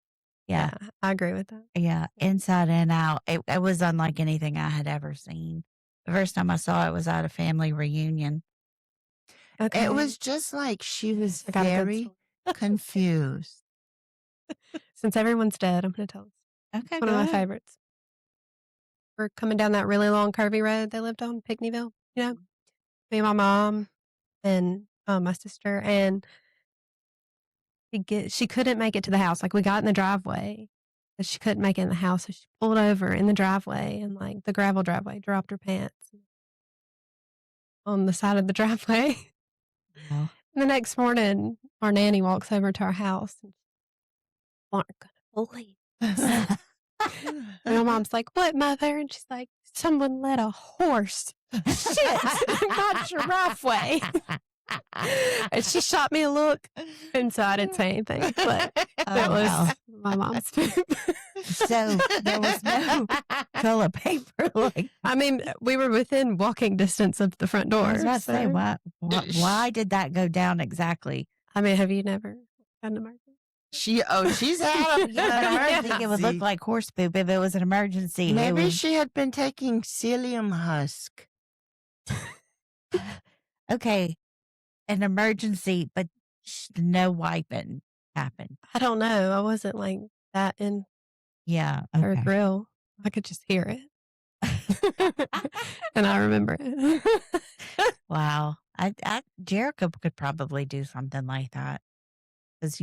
Yeah. I agree with that. Yeah. Inside and out. It was unlike anything I had ever seen. The first time I saw it was at a family reunion. Okay. It was just like she was I got a good very story. confused. Since everyone's dead, I'm going to tell this. Okay. It's one of my favorites. We're coming down that really long curvy road they lived on, Pickneyville. You know, me and my mom and my sister, and she couldn't make it to the house. Like we got in the driveway, but she couldn't make it in the house, so she pulled over in the driveway and like the gravel driveway, dropped her pants on the side of the driveway. Wow. And the next morning, our nanny walks over to our house and aren't gonna believe this. And my mom's like, "What, mother?" And she's like, "Someone let a horse shit in my driveway." And she shot me a look, and so I didn't say anything. But that was wow. my mom's poop. So there was no toilet paper. Like I mean, we were within walking distance of the front door. I was about to say, so- why did that go down exactly? I mean, have you never had an emergency? She's had a But I didn't think it would look emergency. like horse poop if it was an emergency. It Maybe was- she had been taking psyllium husk. okay, an emergency, but no wiping happened. I don't know. I wasn't like that in Yeah. her Okay. grill. I could just hear it. And I remember it. Wow. Jericho could probably do something like that. Because,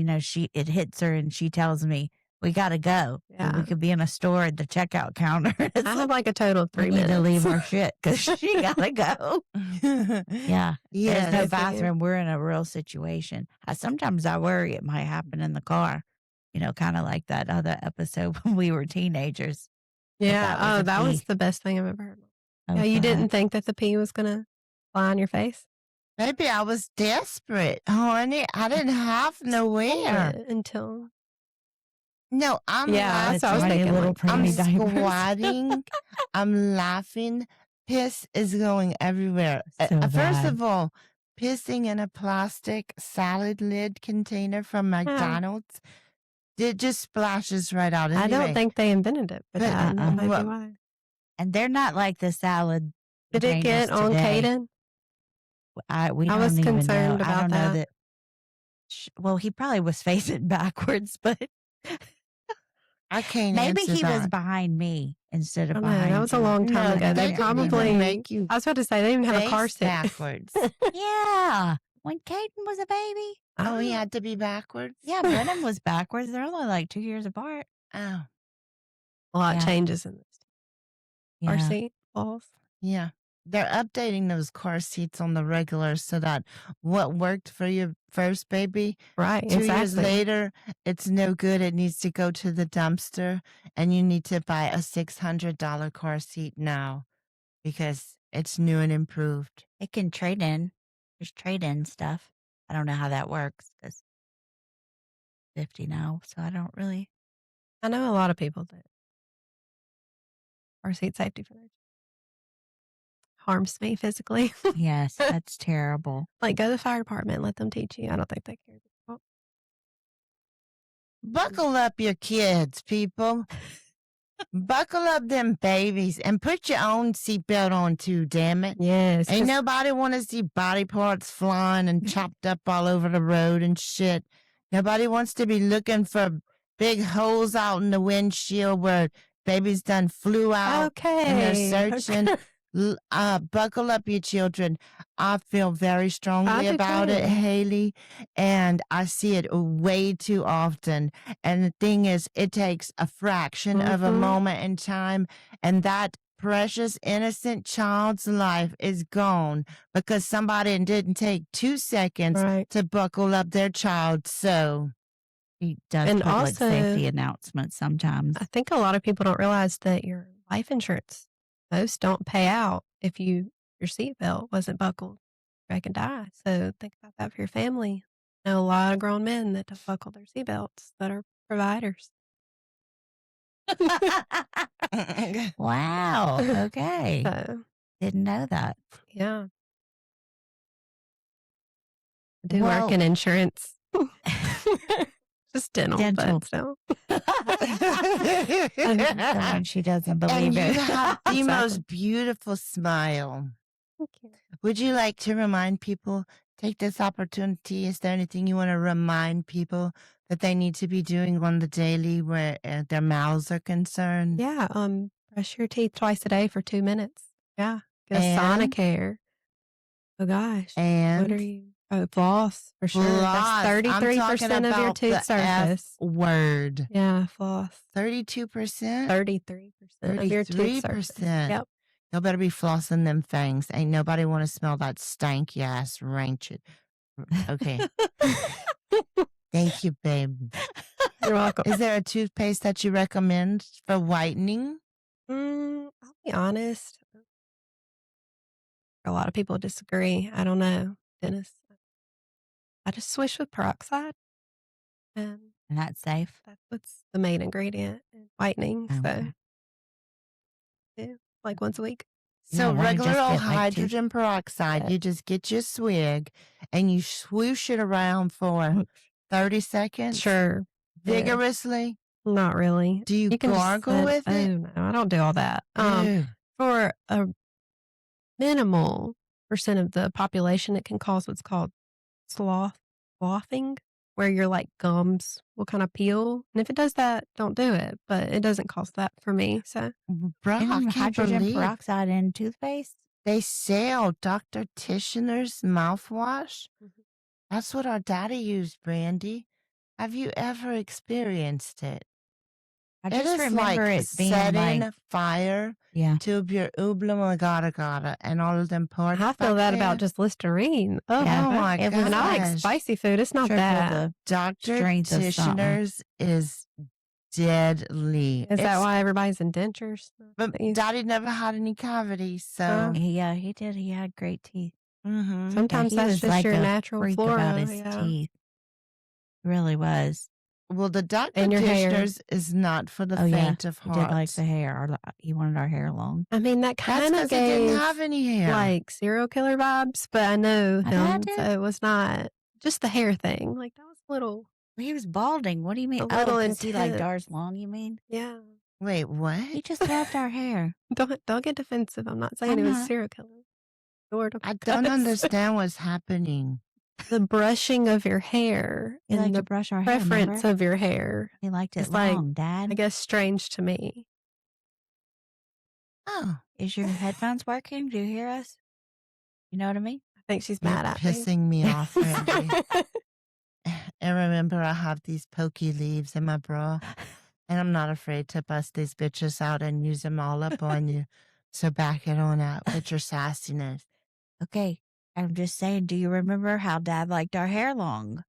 it hits her and she tells me, we got to go. Yeah. We could be in a store at the checkout counter. It's I like, have like a total of we 3 need to leave minutes. our shit because she got to go. Yeah. There's Yes. no I see. bathroom. We're in a real situation. Sometimes I worry it might happen in the car, kind of like that other episode when we were teenagers. Yeah. that was Oh, a that was pee. the best thing I've ever heard. Oh, Yeah, you God. didn't think that the pee was going to fly on your face? Maybe I was desperate, honey. I didn't have nowhere. Until. No, I'm Yeah, that's what I was laughing. thinking. little Like, I'm preemie diapers. squatting. I'm laughing. Piss is going everywhere. So First bad. of all, pissing in a plastic salad lid container from McDonald's, it just splashes right out. I don't Anyway, think they invented it for but, that. That might be well, why. And they're not like the salad Did it containers get on today. Caden? We I don't was even know. concerned I about don't know that. that. Well, he probably was facing backwards, but I can't maybe answer he was that. behind me instead I of don't know. behind That was a you. long time No, ago. they They didn't even probably. make you I was about to say they didn't have a car face seat. backwards. Yeah. When Caden was a baby. Oh, he had to be backwards? Yeah, Brennan was backwards. They're only like 2 years apart. Oh, A lot Yeah. changes in this car Yeah. seat laws. yeah. They're updating those car seats on the regular so that what worked for your first baby, Right. 2 years Exactly. later, it's no good. It needs to go to the dumpster, and you need to buy a $600 car seat now because it's new and improved. It can trade in. There's trade in stuff. I don't know how that works because 50 now, so I don't really. I know a lot of people that car seat safety for their harms me physically. Yes, that's terrible. Like, go to the fire department and let them teach you. I don't think they care. Well, Buckle up your kids, people. Buckle up them babies and put your own seatbelt on too, damn it. yes. Ain't 'cause nobody want to see body parts flying and chopped up all over the road and shit. Nobody wants to be looking for big holes out in the windshield where babies done flew out and they're Okay. searching. Buckle up, you children. I feel very strongly do about it, too. Haley, and I see it way too often. And the thing is, it takes a fraction of a Mhm. moment in time, and that precious, innocent child's life is gone because somebody didn't take 2 seconds Right. to buckle up their child. So, He does And public safety also, announcements sometimes. I think a lot of people don't realize that your life insurance, most don't pay out if your seatbelt wasn't buckled. You can die. So think about that for your family. I know a lot of grown men that don't buckle their seatbelts that are providers. Wow. Okay. So, Didn't know that. yeah. I do well, work in insurance. Just dental, Dental. but still. And she doesn't and believe you it. have the Exactly. most beautiful smile. Thank you. Would you like to remind people, take this opportunity? Is there anything you want to remind people that they need to be doing on the daily where their mouths are concerned? Yeah. Brush your teeth twice a day for 2 minutes. Yeah. Get a And, Sonicare. Oh gosh. What are and you? Oh, floss for sure. That's floss. I'm talking 33% of your about tooth the F surface. word. Yeah, floss. 32%? 33% of your tooth surface. 33%. Yep. Y'all better be flossing them fangs. Ain't nobody want to smell that stanky ass rancid. Okay. Thank you, babe. You're welcome. Is there a toothpaste that you recommend for whitening? I'll be honest. A lot of people disagree. I don't know, Dennis. I just swish with peroxide. And And that's safe. that's what's the main ingredient in whitening. So, Okay. yeah, like once a week. So let me regular just old get like two. hydrogen peroxide, Yeah. you just get your swig and you swoosh it around for 30 seconds Sure. Yeah. vigorously. Not really. Do you You can just gargle set, with it? oh no, I don't do all that. Ew. For a minimal percent of the population, it can cause what's called sloughing, where your like gums will kind of peel. And if it does that, don't do it. But it doesn't cause that for me. So Bro, I And can't hydrogen believe peroxide in toothpaste? they sell Dr. Tishner's mouthwash. Mhm. That's what our daddy used, Brandy. Have you ever experienced it? I It just is like remember it being setting like, fire yeah. to your oblongata and all of them parts I feel back that there. about just Listerine. Oh, Yeah. Oh my It was and I like gosh. spicy food. It's not Triple that. the Dr. strength of something. Tishner's is deadly. Is that It's- why everybody's in dentures? But That you- Daddy never had any cavities, so. Yeah, he did. He had great teeth. Mhm. Sometimes he that's was just like your a natural freak flora. about his Yeah. teeth. He really was. Well, the Dr. And your hair. Tishner's is not for the Oh, yeah. faint of He heart. did like the hair. He wanted our hair long. I mean, that That's kind of because he didn't gave have any hair. like serial killer vibes, but I know My dad him, did. so it was not just the hair thing. Like that was a little, He was balding. What do you mean? a little because he liked intense. ours long, you mean? Yeah. Wait, what? He just loved our hair. Don't get defensive. I'm not saying I'm it was not. a serial killer. Lord, I don't understand what's happening. the brushing of your hair He liked and to the brush our hair. preference Remember? of your hair. He liked it It's like, long, Dad. I guess strange to me. Oh, Is your headphones working? Do you hear us? You know what I mean? I think she's you're mad at me. pissing me off, Randy. And remember, I have these pokey leaves in my bra, and I'm not afraid to bust these bitches out and use them all up on you. So back it on out with your sassiness. Okay. I'm just saying, do you remember how Dad liked our hair long?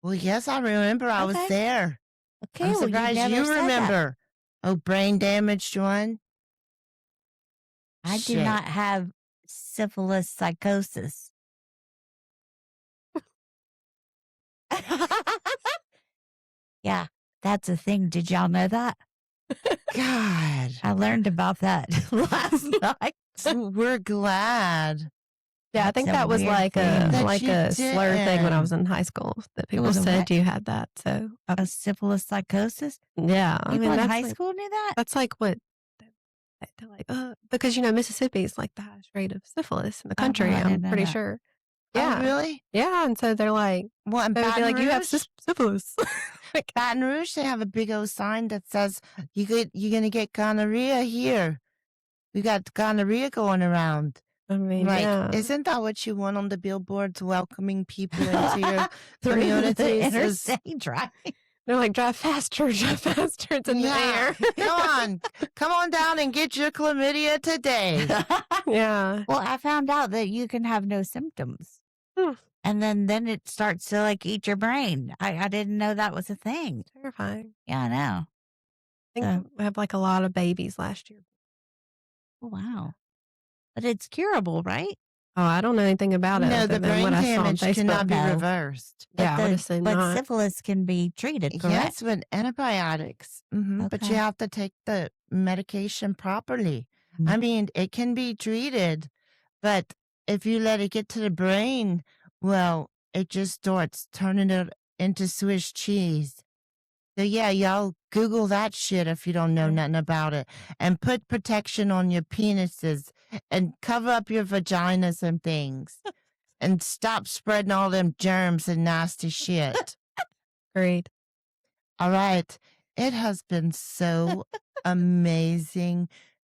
Well, yes, I remember. I was Okay. there. Okay, I'm well, surprised never you said that. remember. Oh, brain damaged one. I do Shit. not have syphilis psychosis. Yeah, that's a thing. Did y'all know that? God, I learned about that last night. we're glad. Yeah, I That's think a that was weird like thing. That a you slur thing when I didn't. was in high school that people was a said what? you had that. So A syphilis psychosis? yeah, I People mean in that's high like, school knew that? that's like what they're like because Mississippi is like the highest rate of syphilis in the Oh, no, country. I didn't I'm know pretty that. sure. Oh, Yeah, really? yeah, and so they're like Well, in they would be Baton like, you have Rouge, syphilis. Baton Rouge, they have a big old sign that says you're gonna get gonorrhea here. We got gonorrhea going around. I mean, Like, yeah. isn't that what you want on the billboards, welcoming people into your Through communities? the is- interstate driving. They're like, drive faster, it's in the Yeah. air. Come on down and get your chlamydia today. Yeah. Well, I found out that you can have no symptoms. Hmm. And then it starts to like eat your brain. I didn't know that was a thing. Terrifying. Yeah, I know. I think we have like a lot of babies last year. Oh, wow. But it's curable, right? Oh, I don't know anything about it. No, other the than brain what I saw on damage Facebook. cannot be No. reversed. Yeah, I but would assume but not. syphilis can be treated, correct? Yes, with antibiotics. But you Okay. have to take the medication properly. Mhm. I mean, it can be treated, but if you let it get to the brain, well, it just starts turning it into Swiss cheese. So yeah, y'all Google that shit if you don't know nothing about it, and put protection on your penises and cover up your vaginas and things, and stop spreading all them germs and nasty shit. Great. All right. It has been so amazing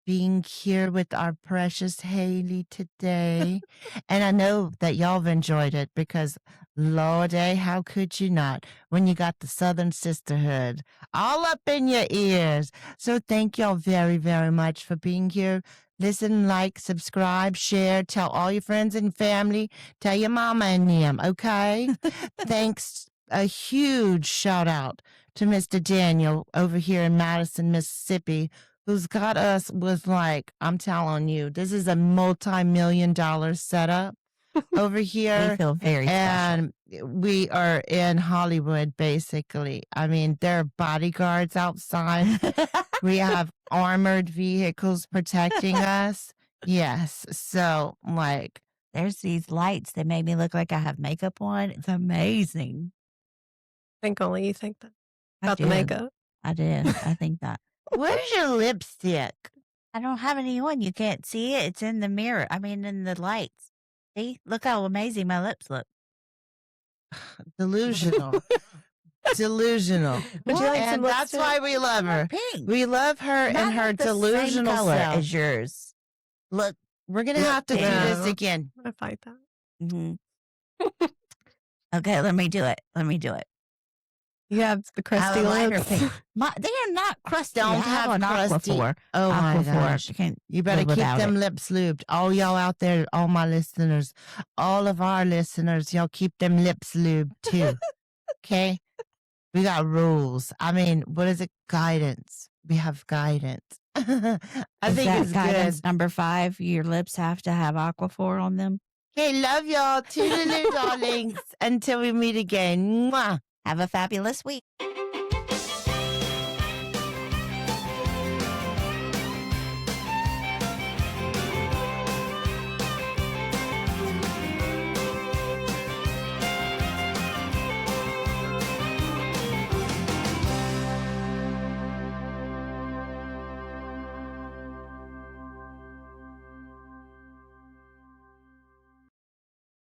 being here with our precious Haley today. And I know that y'all have enjoyed it because, Lordy, how could you not when you got the Southern Sisterhood all up in your ears? So thank y'all very, very much for being here. Listen, like, subscribe, share, tell all your friends and family, tell your mama and them, okay? Thanks. A huge shout out to Mr. Daniel over here in Madison, Mississippi, who's got us with, like, I'm telling you, this is a multi-million-dollar setup over We here. feel very special. And we are in Hollywood, basically. I mean, there are bodyguards outside. We have armored vehicles protecting us. Yes. So, like, There's these lights that made me look like I have makeup on. It's amazing. I think only you think that I about the did. makeup. I did. I think that. where's your lipstick? I don't have any on. You can't see it. It's in the mirror. I mean, in the lights. See? Look how amazing my lips look. Delusional. Delusional. Would you like And some that's lipstick? why we love her. Pink. We love her Not and her the same delusional color self. as yours. Look. We're going to Look, have to do yeah. this again. I fight that. Mhm. Okay, let me do it. Let me do it. You have the crusty lighter lips. pink. They are not crusty. Don't I have have an crusty. Aquaphor. Oh my Aquaphor. gosh. You can't You better live keep without them it. lips lubed. All y'all out there, all my listeners, all of our listeners, y'all keep them lips lubed too. Okay? We got rules. I mean, what is it? Guidance. We have guidance. I Is think that it's guidance good. number 5? Your lips have to have Aquaphor on them. Okay, love y'all. Toodaloo, darlings. Until we meet again. Mwah. Have a fabulous week.